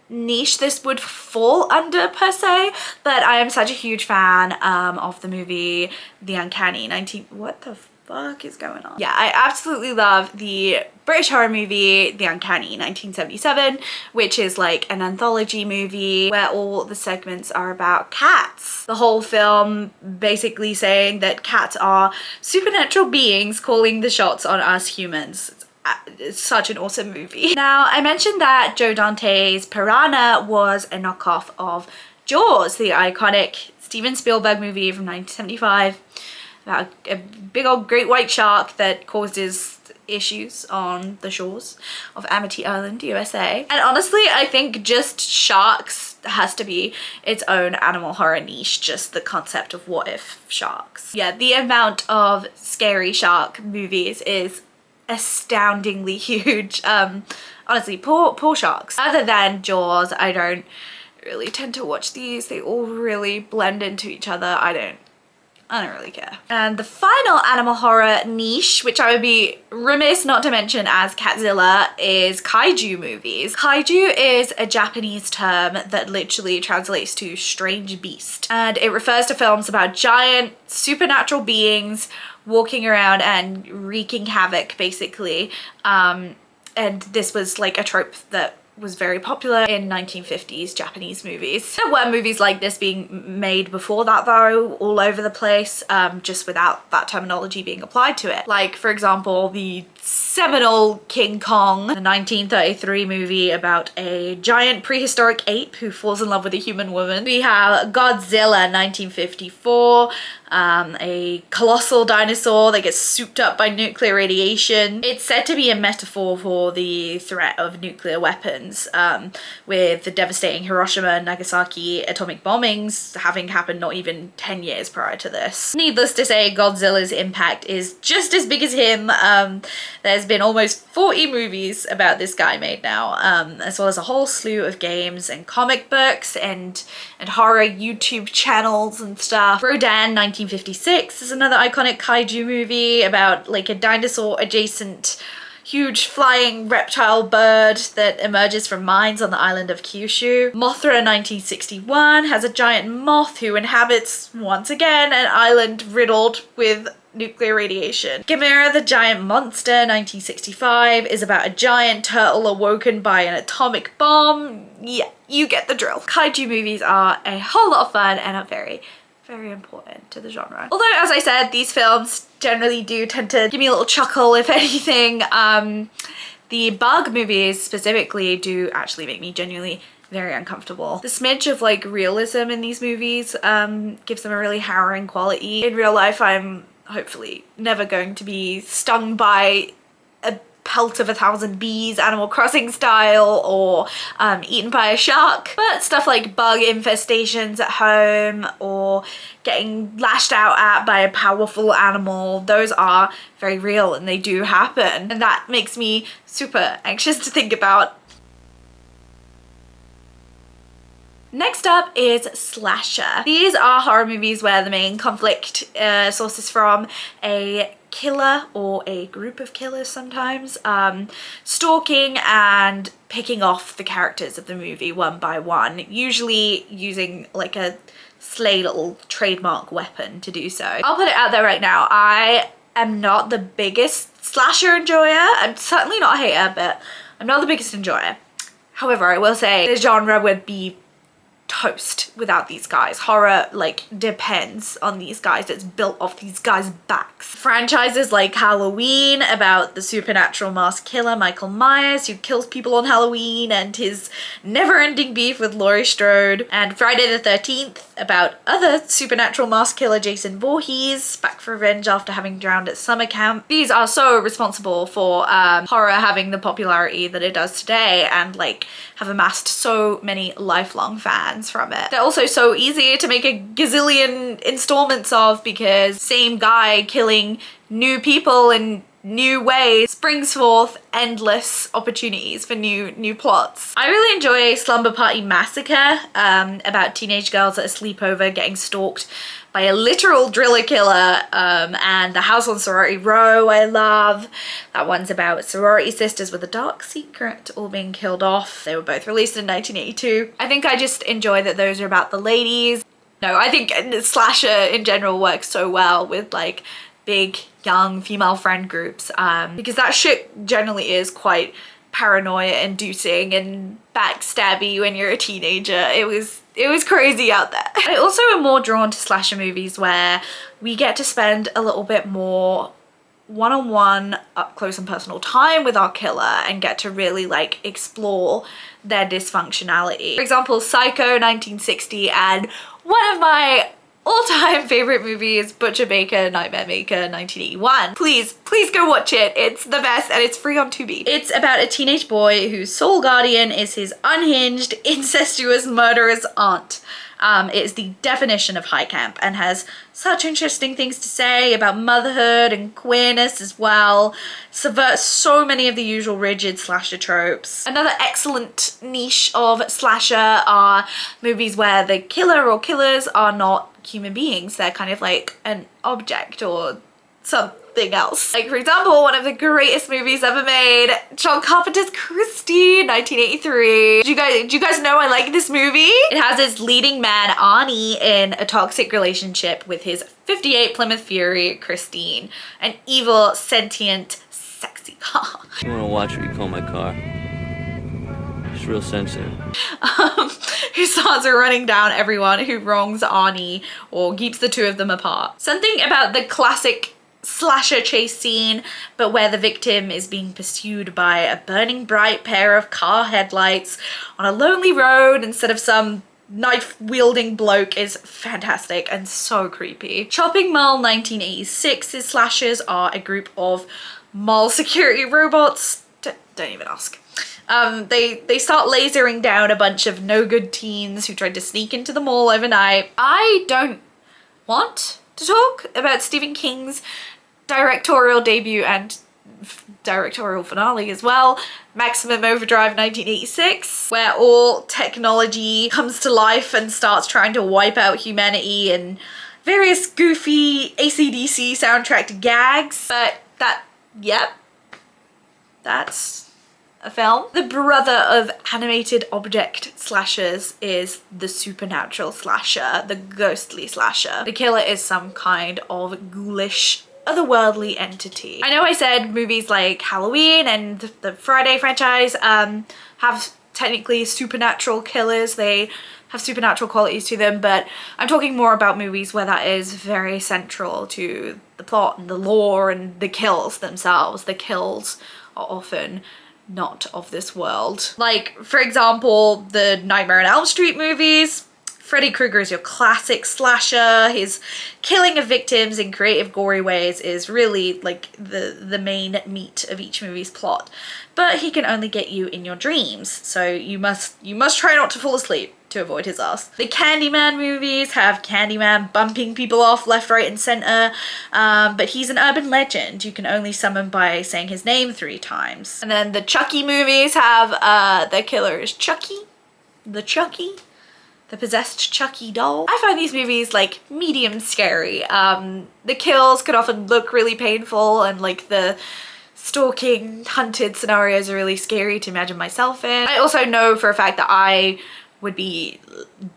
niche this would fall under per se, but I am such a huge fan of the movie The Uncanny what the fuck is going on? Yeah, I absolutely love the British horror movie The Uncanny 1977, which is like an anthology movie where all the segments are about cats. The whole film basically saying that cats are supernatural beings calling the shots on us humans. It's such an awesome movie. Now, I mentioned that Joe Dante's Piranha was a knockoff of Jaws, the iconic Steven Spielberg movie from 1975 about a big old great white shark that causes issues on the shores of Amity Island, USA. And honestly, I think just sharks has to be its own animal horror niche, just the concept of what if sharks. Yeah, the amount of scary shark movies is astoundingly huge. Honestly, poor sharks. Other than Jaws, I don't really tend to watch these. They all really blend into each other. I don't really care. And the final animal horror niche, which I would be remiss not to mention as Catzilla, is kaiju movies. Kaiju is a Japanese term that literally translates to strange beast, and it refers to films about giant supernatural beings walking around and wreaking havoc, basically. And this was like a trope that was very popular in 1950s Japanese movies. There were movies like this being made before that though, all over the place, just without that terminology being applied to it. Like, for example, the seminal King Kong, the 1933 movie about a giant prehistoric ape who falls in love with a human woman. We have Godzilla, 1954, a colossal dinosaur that gets souped up by nuclear radiation. It's said to be a metaphor for the threat of nuclear weapons, with the devastating Hiroshima and Nagasaki atomic bombings having happened not even 10 years prior to this. Needless to say, Godzilla's impact is just as big as him. There's been almost 40 movies about this guy made now, as well as a whole slew of games and comic books and horror YouTube channels and stuff. Rodan, 1956 is another iconic kaiju movie about like a dinosaur adjacent huge flying reptile bird that emerges from mines on the island of Kyushu. Mothra, 1961 has a giant moth who inhabits, once again, an island riddled with nuclear radiation. Gamera the Giant Monster, 1965 is about a giant turtle awoken by an atomic bomb. Yeah, you get the drill. Kaiju movies are a whole lot of fun and are very important to the genre. Although, as I said, these films generally do tend to give me a little chuckle, if anything. The Bug movies specifically do actually make me genuinely very uncomfortable. The smidge of like realism in these movies gives them a really harrowing quality. In real life, I'm hopefully never going to be stung by a pelt of 1,000 bees, Animal Crossing style, or eaten by a shark. But stuff like bug infestations at home or getting lashed out at by a powerful animal, those are very real and they do happen. And that makes me super anxious to think about. Next up is slasher. These are horror movies where the main conflict sources from a killer or a group of killers sometimes, stalking and picking off the characters of the movie one by one, usually using like a slay little trademark weapon to do so. I'll put it out there right now, I am not the biggest slasher enjoyer. I'm certainly not a hater, but I'm not the biggest enjoyer. However, I will say the genre would be toast without these guys. Horror like depends on these guys. It's built off these guys' backs. Franchises like Halloween about the supernatural masked killer Michael Myers who kills people on Halloween and his never-ending beef with Laurie Strode, and Friday the 13th about other supernatural masked killer Jason Voorhees back for revenge after having drowned at summer camp. These are so responsible for horror having the popularity that it does today and like have amassed so many lifelong fans from it. They're also so easy to make a gazillion installments of because same guy killing new people in new ways brings forth endless opportunities for new plots. I really enjoy Slumber Party Massacre, about teenage girls at a sleepover getting stalked by a literal driller killer, and The House on Sorority Row I love. That one's about sorority sisters with a dark secret all being killed off. They were both released in 1982. I think I just enjoy that those are about the ladies. No, I think slasher in general works so well with like big young female friend groups, because that shit generally is quite paranoia inducing and backstabby when you're a teenager. It was crazy out there. I also am more drawn to slasher movies where we get to spend a little bit more one-on-one up close and personal time with our killer and get to really like explore their dysfunctionality. For example, Psycho, 1960, and one of my all-time favorite movies, Butcher Baker Nightmare Maker, 1981. Please go watch it. It's the best and it's free on Tubi. It's about a teenage boy whose sole guardian is his unhinged, incestuous, murderous aunt. It is the definition of high camp and has such interesting things to say about motherhood and queerness as well. Subverts so many of the usual rigid slasher tropes. Another excellent niche of slasher are movies where the killer or killers are not human beings. They're kind of like an object or something else. Like, for example, one of the greatest movies ever made, John Carpenter's Christine, 1983. Do you guys know I like this movie? It has its leading man Arnie in a toxic relationship with his 58 Plymouth Fury, Christine, an evil, sentient, sexy car. You wanna watch what you call my car? It's real sensitive. Who starts running down everyone who wrongs Arnie or keeps the two of them apart. Something about the classic slasher chase scene, but where the victim is being pursued by a burning bright pair of car headlights on a lonely road instead of some knife-wielding bloke is fantastic and so creepy. Chopping Mall 1986's slashers are a group of mall security robots. Don't even ask. They start lasering down a bunch of no-good teens who tried to sneak into the mall overnight. I don't want to talk about Stephen King's directorial debut and directorial finale as well, Maximum Overdrive 1986, where all technology comes to life and starts trying to wipe out humanity and various goofy AC/DC soundtracked gags. But that's a film. The brother of animated object slashers is the supernatural slasher, the ghostly slasher. The killer is some kind of ghoulish, otherworldly entity. I know I said movies like Halloween and the Friday franchise have technically supernatural killers. They have supernatural qualities to them, but I'm talking more about movies where that is very central to the plot and the lore and the kills themselves. The kills are often not of this world. Like, for example, the Nightmare on Elm Street movies. Freddy Krueger is your classic slasher. His killing of victims in creative, gory ways is really like the main meat of each movie's plot. But he can only get you in your dreams, so you must try not to fall asleep to avoid his ass. The Candyman movies have Candyman bumping people off left, right, and center, but he's an urban legend. You can only summon by saying his name 3 times. And then the Chucky movies have the killer is Chucky, the possessed Chucky doll. I find these movies like medium scary. The kills could often look really painful, and like the stalking, hunted scenarios are really scary to imagine myself in. I also know for a fact that I would be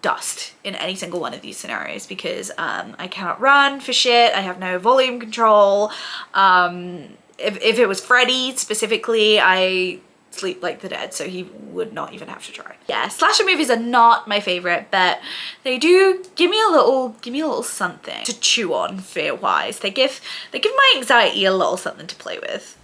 dust in any single one of these scenarios because I cannot run for shit. I have no volume control. If it was Freddy specifically, I sleep like the dead, so he would not even have to try. Yeah, slasher movies are not my favorite, but they do give me a little something to chew on fear-wise. They give my anxiety a little something to play with.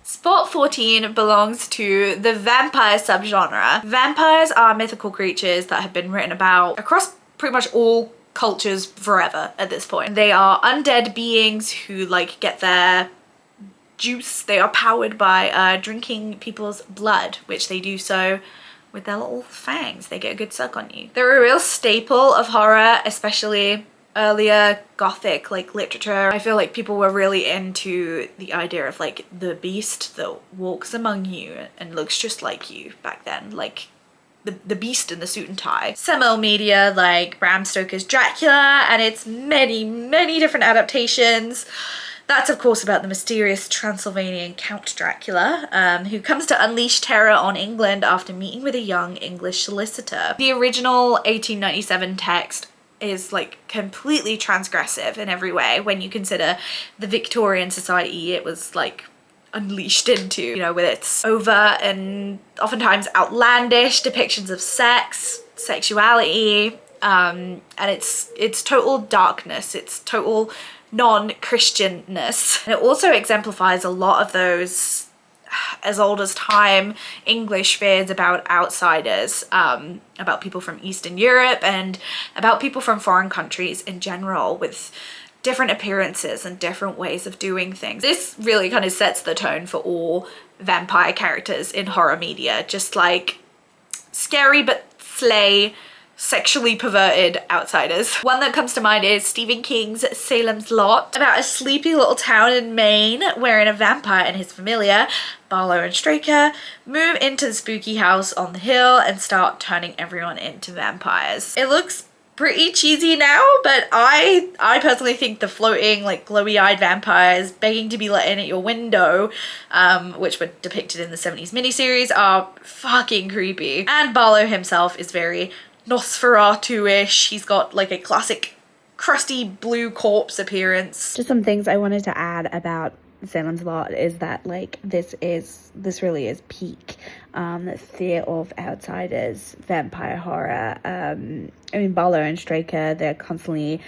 Spot 14 belongs to the vampire subgenre. Vampires are mythical creatures that have been written about across pretty much all cultures forever at this point. They are undead beings who like get their juice. They are powered by drinking people's blood, which they do so with their little fangs. They get a good suck on you. They're a real staple of horror, especially earlier gothic like literature. I feel like people were really into the idea of like the beast that walks among you and looks just like you back then, like the beast in the suit and tie. Seminal media like Bram Stoker's Dracula and its many different adaptations. That's of course about the mysterious Transylvanian Count Dracula, who comes to unleash terror on England after meeting with a young English solicitor. The original 1897 text is like completely transgressive in every way when you consider the Victorian society it was like unleashed into, you know, with its overt and oftentimes outlandish depictions of sex, sexuality, and its total darkness, its total non-Christianness. And it also exemplifies a lot of those as old as time English fears about outsiders, about people from Eastern Europe and about people from foreign countries in general with different appearances and different ways of doing things. This really kind of sets the tone for all vampire characters in horror media, just like scary but slay, sexually perverted outsiders. One that comes to mind is Stephen King's Salem's Lot, about a sleepy little town in Maine wherein a vampire and his familiar, Barlow and Straker, move into the spooky house on the hill and start turning everyone into vampires. It looks pretty cheesy now, but I personally think the floating like glowy-eyed vampires begging to be let in at your window, which were depicted in the 70s miniseries, are fucking creepy. And Barlow himself is very Nosferatu-ish. He's got like a classic crusty blue corpse appearance. Just some things I wanted to add about Salem's Lot is that like this really is peak fear of outsiders vampire horror. I mean, Barlow and Straker, they're constantly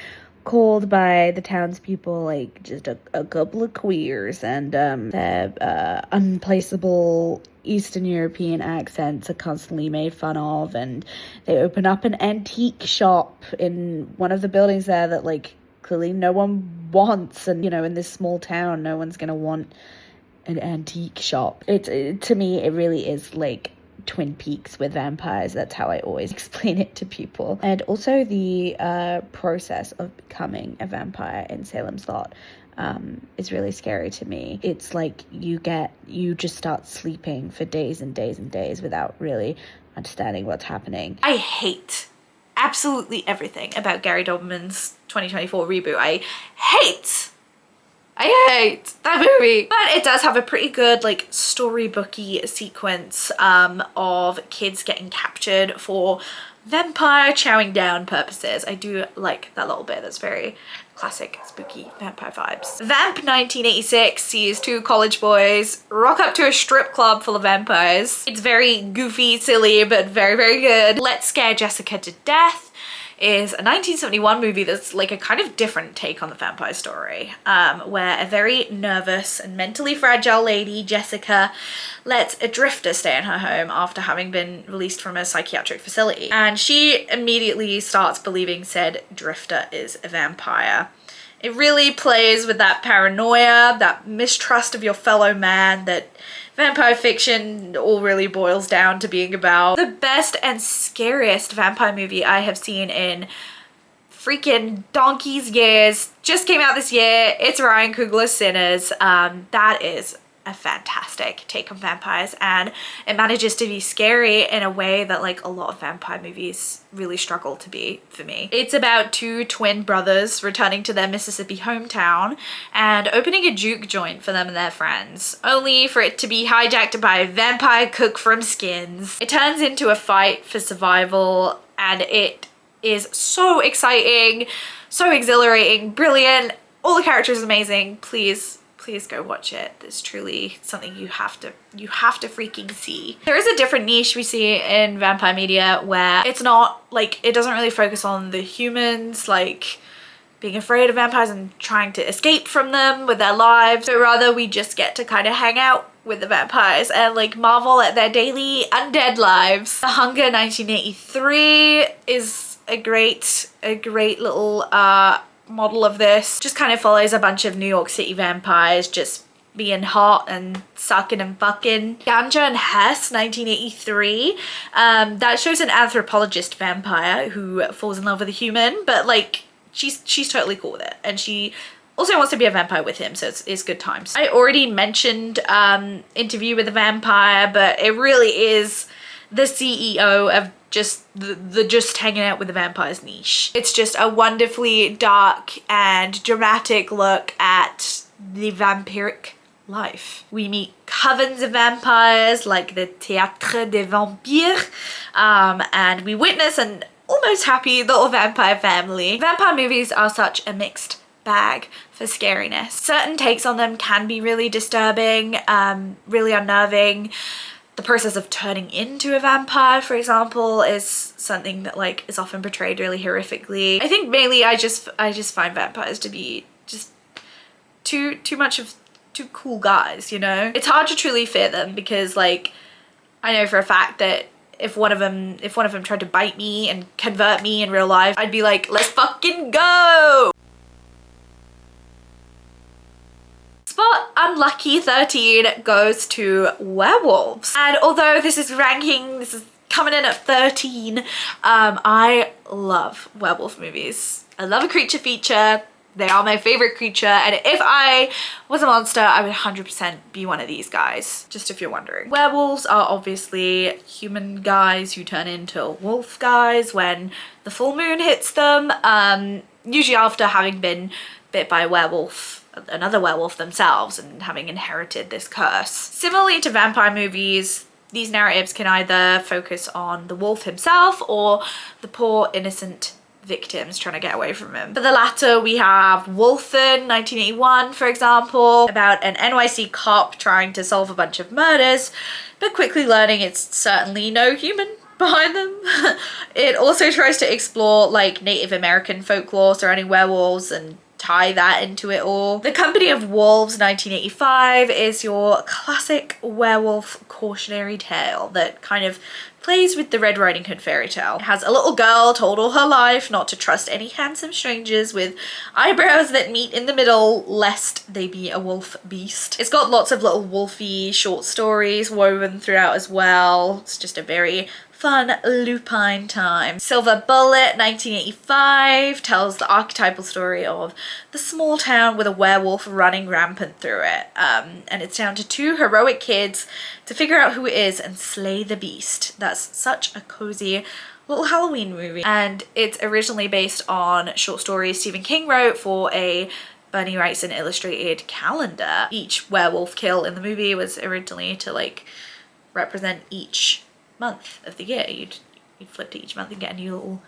called by the townspeople like just a couple of queers, and their unplaceable Eastern European accents are constantly made fun of, and they open up an antique shop in one of the buildings there that like clearly no one wants, and in this small town no one's gonna want an antique shop. To me it really is like Twin Peaks with vampires. That's how I always explain it to people. And also the process of becoming a vampire in Salem's Lot is really scary to me. It's like you just start sleeping for days and days and days without really understanding what's happening. I hate absolutely everything about Gary Doberman's 2024 reboot. I hate that movie. But it does have a pretty good like storybooky sequence of kids getting captured for vampire chowing down purposes. I do like that little bit. That's very classic spooky vampire vibes. Vamp 1986 sees two college boys rock up to a strip club full of vampires. It's very goofy, silly, but very, very good. Let's Scare Jessica to Death is a 1971 movie that's like a kind of different take on the vampire story, where a very nervous and mentally fragile lady, Jessica, lets a drifter stay in her home after having been released from a psychiatric facility. And she immediately starts believing said drifter is a vampire. It really plays with that paranoia, that mistrust of your fellow man that vampire fiction all really boils down to being about. The best and scariest vampire movie I have seen in freaking donkey's years just came out this year. It's Ryan Coogler's Sinners. That is a fantastic take on vampires, and it manages to be scary in a way that like a lot of vampire movies really struggle to be for me. It's about two twin brothers returning to their Mississippi hometown and opening a juke joint for them and their friends, only for it to be hijacked by a vampire cook from Skins. It turns into a fight for survival, and it is so exciting, so exhilarating, brilliant. All the characters are amazing. Please go watch it. It's truly something you have to freaking see. There is a different niche we see in vampire media where it's not like, it doesn't really focus on the humans like being afraid of vampires and trying to escape from them with their lives, but rather we just get to kind of hang out with the vampires and like marvel at their daily undead lives. The Hunger 1983 is a great little model of this. Just kind of follows a bunch of New York City vampires just being hot and sucking and fucking. Ganja and Hess 1983, that shows an anthropologist vampire who falls in love with a human, but like she's totally cool with it, and she also wants to be a vampire with him, so it's good times. I already mentioned Interview with a Vampire, but it really is the CEO of just the just hanging out with the vampires niche. It's just a wonderfully dark and dramatic look at the vampiric life. We meet covens of vampires like the Théâtre des Vampires, and we witness an almost happy little vampire family. Vampire movies are such a mixed bag for scariness. Certain takes on them can be really disturbing, really unnerving. The process of turning into a vampire, for example, is something that like is often portrayed really horrifically. I think mainly I just find vampires to be just too cool guys, you know? It's hard to truly fear them because like I know for a fact that if one of them tried to bite me and convert me in real life, I'd be like, let's fucking go! Spot unlucky 13 goes to Werewolves. And although this is coming in at 13, I love werewolf movies. I love a creature feature. They are my favorite creature, and if I was a monster, I would 100% be one of these guys, just if you're wondering. Werewolves are obviously human guys who turn into wolf guys when the full moon hits them, usually after having been bit by a werewolf, another werewolf themselves, and having inherited this curse. Similarly to vampire movies, these narratives can either focus on the wolf himself or the poor innocent victims trying to get away from him. For the latter, we have Wolfen 1981, for example, about an NYC cop trying to solve a bunch of murders, but quickly learning it's certainly no human behind them. It also tries to explore like Native American folklore surrounding werewolves and tie that into it all. The Company of Wolves 1985 is your classic werewolf cautionary tale that kind of plays with the Red Riding Hood fairy tale. It has a little girl told all her life not to trust any handsome strangers with eyebrows that meet in the middle lest they be a wolf beast. It's got lots of little wolfy short stories woven throughout as well. It's just a very fun lupine time. Silver Bullet 1985 tells the archetypal story of the small town with a werewolf running rampant through it. And it's down to two heroic kids to figure out who it is and slay the beast. That's such a cozy little Halloween movie. And it's originally based on short stories Stephen King wrote for a Bernie Wrightson illustrated calendar. Each werewolf kill in the movie was originally to like represent each month of the year. You'd flip to each month and get a new little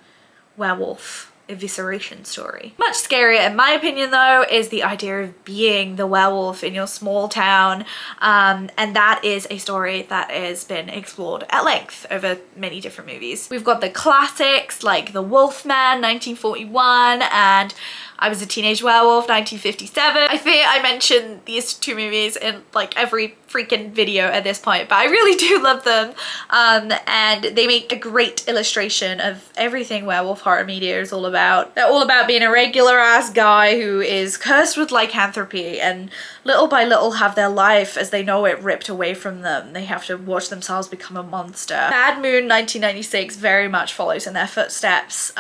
werewolf evisceration story. Much scarier in my opinion though is the idea of being the werewolf in your small town, and that is a story that has been explored at length over many different movies. We've got the classics like The Wolfman 1941 and I Was a Teenage Werewolf 1957. I think I mention these two movies in like every freaking video at this point, but I really do love them, and they make a great illustration of everything werewolf horror media is all about. They're all about being a regular ass guy who is cursed with lycanthropy and little by little have their life as they know it ripped away from them. They have to watch themselves become a monster. Bad Moon 1996 very much follows in their footsteps,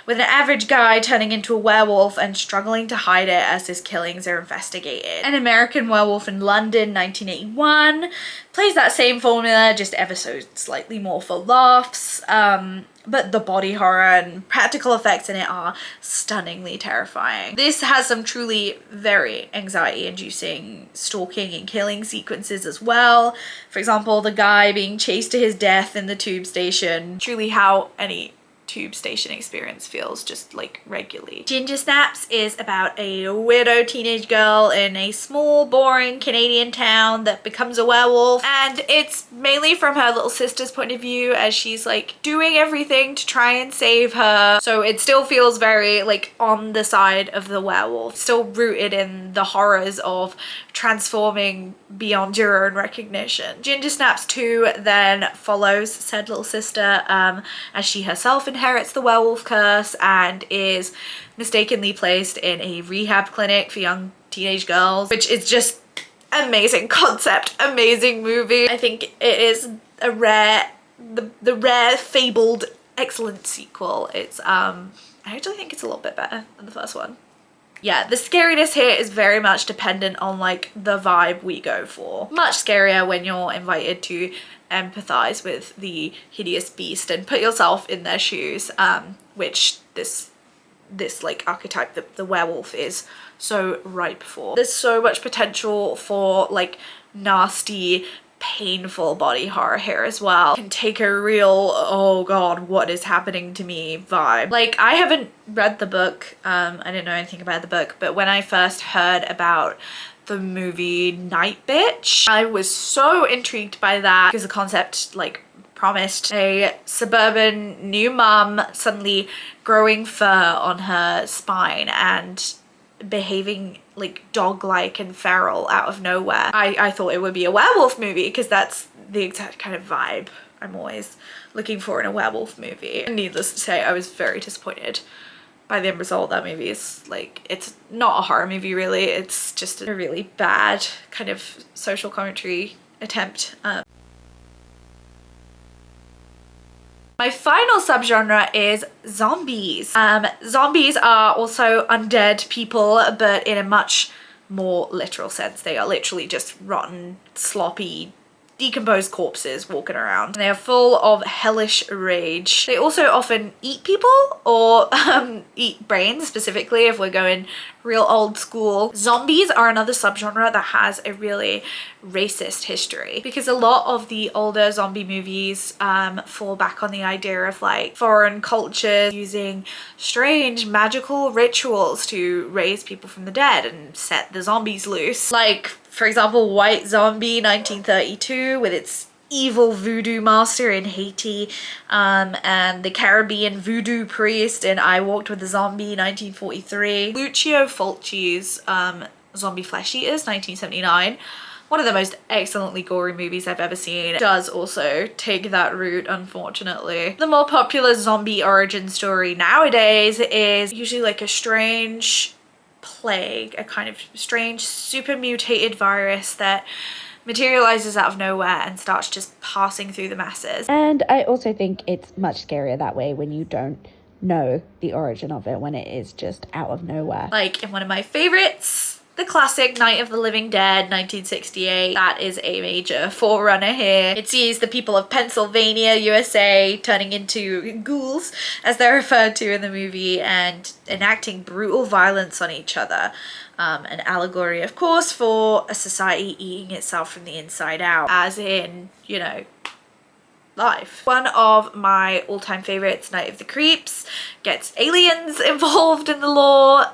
with an average guy turning into a werewolf and struggling to hide it as his killings are investigated. An American Werewolf in London 1981 plays that same formula, just ever so slightly more for laughs, but the body horror and practical effects in it are stunningly terrifying. This has some truly very anxiety-inducing stalking and killing sequences as well. For example, the guy being chased to his death in the tube station. Truly how any tube station experience feels, just like regularly. Ginger Snaps is about a weirdo teenage girl in a small boring Canadian town that becomes a werewolf, and it's mainly from her little sister's point of view as she's like doing everything to try and save her, so it still feels very like on the side of the werewolf, still rooted in the horrors of transforming beyond your own recognition. Ginger Snaps 2 then follows said little sister as she herself inherits the werewolf curse and is mistakenly placed in a rehab clinic for young teenage girls, which is just amazing concept, amazing movie. I think it is a rare, the rare fabled excellent sequel. It's I actually think it's a little bit better than the first one. Yeah, the scariness here is very much dependent on like the vibe we go for. Much scarier when you're invited to empathize with the hideous beast and put yourself in their shoes, which this like archetype, the werewolf, is so ripe for. There's so much potential for like nasty, painful body horror here as well. Can take a real oh god what is happening to me vibe. Like I haven't read the book, I didn't know anything about the book, but when I first heard about the movie Night Bitch, I was so intrigued by that because the concept like promised a suburban new mum suddenly growing fur on her spine and behaving like dog-like and feral out of nowhere. I thought it would be a werewolf movie because that's the exact kind of vibe I'm always looking for in a werewolf movie. And needless to say, I was very disappointed by the end result. That movie is like, it's not a horror movie really, it's just a really bad kind of social commentary attempt. My final subgenre is zombies. Zombies are also undead people, but in a much more literal sense. They are literally just rotten, sloppy, decomposed corpses walking around. They are full of hellish rage. They also often eat people or eat brains, specifically if we're going real old school. Zombies are another subgenre that has a really racist history because a lot of the older zombie movies fall back on the idea of like foreign cultures using strange magical rituals to raise people from the dead and set the zombies loose. Like for example, White Zombie 1932 with its evil voodoo master in Haiti, and the Caribbean voodoo priest in I Walked with a Zombie, 1943. Lucio Fulci's Zombie Flesh Eaters, 1979. One of the most excellently gory movies I've ever seen. It does also take that route, unfortunately. The more popular zombie origin story nowadays is usually like a strange plague, a kind of strange super mutated virus that materializes out of nowhere and starts just passing through the masses. And I also think it's much scarier that way when you don't know the origin of it, when it is just out of nowhere. Like in one of my favorites, the classic Night of the Living Dead, 1968. That is a major forerunner here. It sees the people of Pennsylvania, USA, turning into ghouls, as they're referred to in the movie, and enacting brutal violence on each other. An allegory, of course, for a society eating itself from the inside out, as in, you know, life. One of my all-time favorites, Night of the Creeps, gets aliens involved in the lore.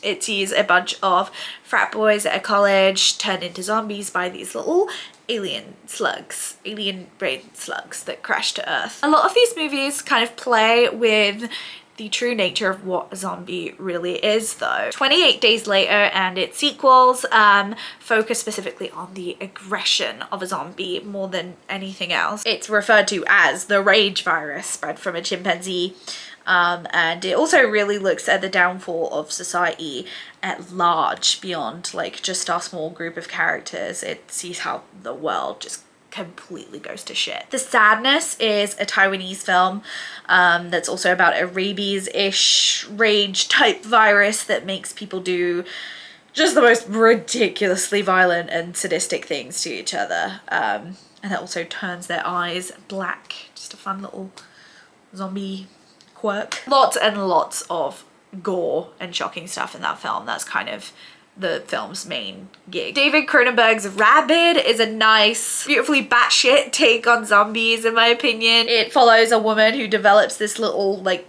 It sees a bunch of frat boys at a college turned into zombies by these little alien slugs, alien brain slugs that crash to Earth. A lot of these movies kind of play with the true nature of what a zombie really is, though. 28 Days Later and its sequels focus specifically on the aggression of a zombie more than anything else. It's referred to as the rage virus spread from a chimpanzee. And it also really looks at the downfall of society at large beyond like just our small group of characters. It sees how the world just completely goes to shit. The Sadness is a Taiwanese film that's also about a rabies-ish rage type virus that makes people do just the most ridiculously violent and sadistic things to each other. And that also turns their eyes black. Just a fun little zombie quirk. Lots and lots of gore and shocking stuff in that film. That's kind of the film's main gig. David Cronenberg's Rabid is a nice, beautifully batshit take on zombies, in my opinion. It follows a woman who develops this little like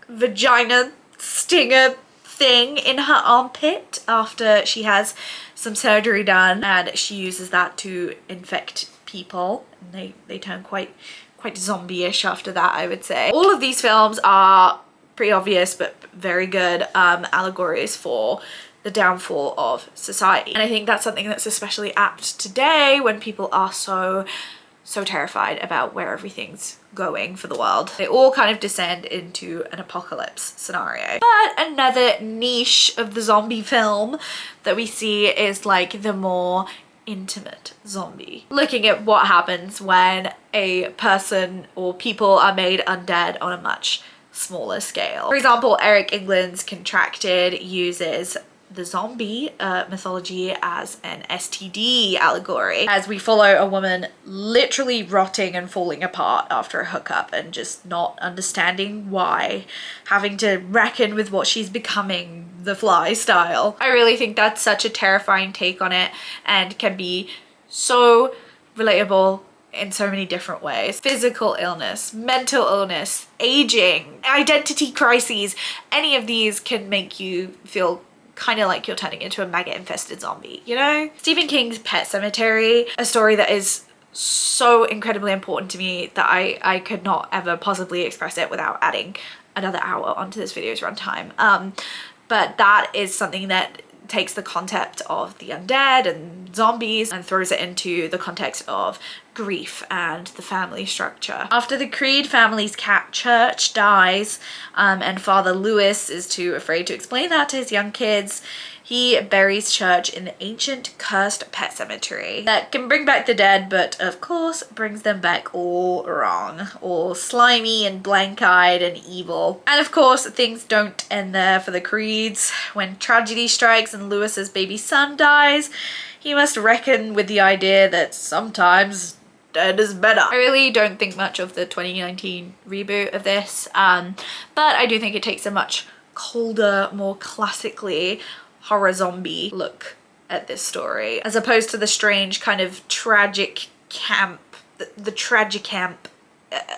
vagina stinger thing in her armpit after she has some surgery done, and she uses that to infect people, and they turn quite zombie-ish after that, I would say. All of these films are pretty obvious but very good allegories for the downfall of society. And I think that's something that's especially apt today when people are so terrified about where everything's going for the world. They all kind of descend into an apocalypse scenario. But another niche of the zombie film that we see is like the more intimate zombie. Looking at what happens when a person or people are made undead on a much smaller scale. For example, Eric England's Contracted uses the zombie mythology as an STD allegory, as we follow a woman literally rotting and falling apart after a hookup and just not understanding why, having to reckon with what she's becoming, The Fly style. I really think that's such a terrifying take on it and can be so relatable in so many different ways. Physical illness, mental illness, aging, identity crises, any of these can make you feel kind of like you're turning into a maggot infested zombie, you know? Stephen King's Pet Sematary, a story that is so incredibly important to me that I could not ever possibly express it without adding another hour onto this video's runtime. But that is something that takes the concept of the undead and zombies and throws it into the context of grief and the family structure. After the Creed family's cat Church dies, and Father Lewis is too afraid to explain that to his young kids, he buries Church in the ancient cursed pet cemetery that can bring back the dead, but of course brings them back all wrong, all slimy and blank-eyed and evil. And of course things don't end there for the Creeds. When tragedy strikes and Lewis's baby son dies, he must reckon with the idea that sometimes dead is better. I really don't think much of the 2019 reboot of this, but I do think it takes a much colder, more classically horror zombie look at this story, as opposed to the strange kind of tragic camp, the tragic camp,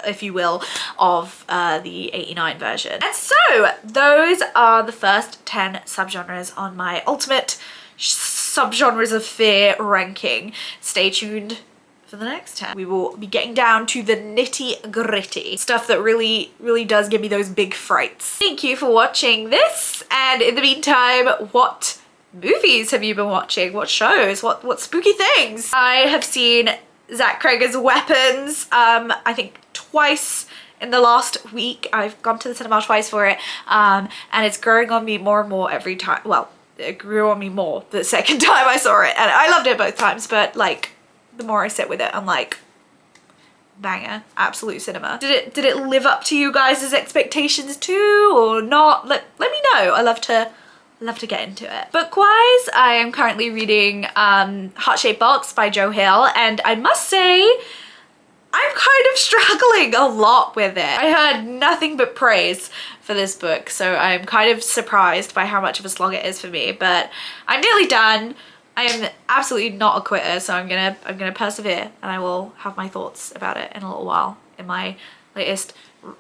if you will, of the 89 version. And so those are the first 10 subgenres on my ultimate subgenres of fear ranking. Stay tuned for for the next 10. We will be getting down to the nitty gritty stuff that really does give me those big frights. Thank you for watching this, and in the meantime, what movies have you been watching? What shows? What spooky things? I have seen Zach Cregger's Weapons, I think twice in the last week. I've gone to the cinema twice for it, and it's growing on me more and more every time. Well, it grew on me more the second time I saw it, and I loved it both times, but like the more I sit with it, I'm like, banger, absolute cinema. Did it live up to you guys' expectations too, or not? Let me know. I love to get into it. Book-wise, I am currently reading Heart-Shaped Box by Joe Hill, and I must say, I'm kind of struggling a lot with it. I heard nothing but praise for this book, so I'm kind of surprised by how much of a slog it is for me, but I'm nearly done. I am absolutely not a quitter, so I'm gonna persevere, and I will have my thoughts about it in a little while in my latest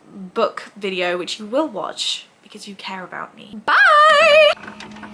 book video, which you will watch because you care about me. Bye!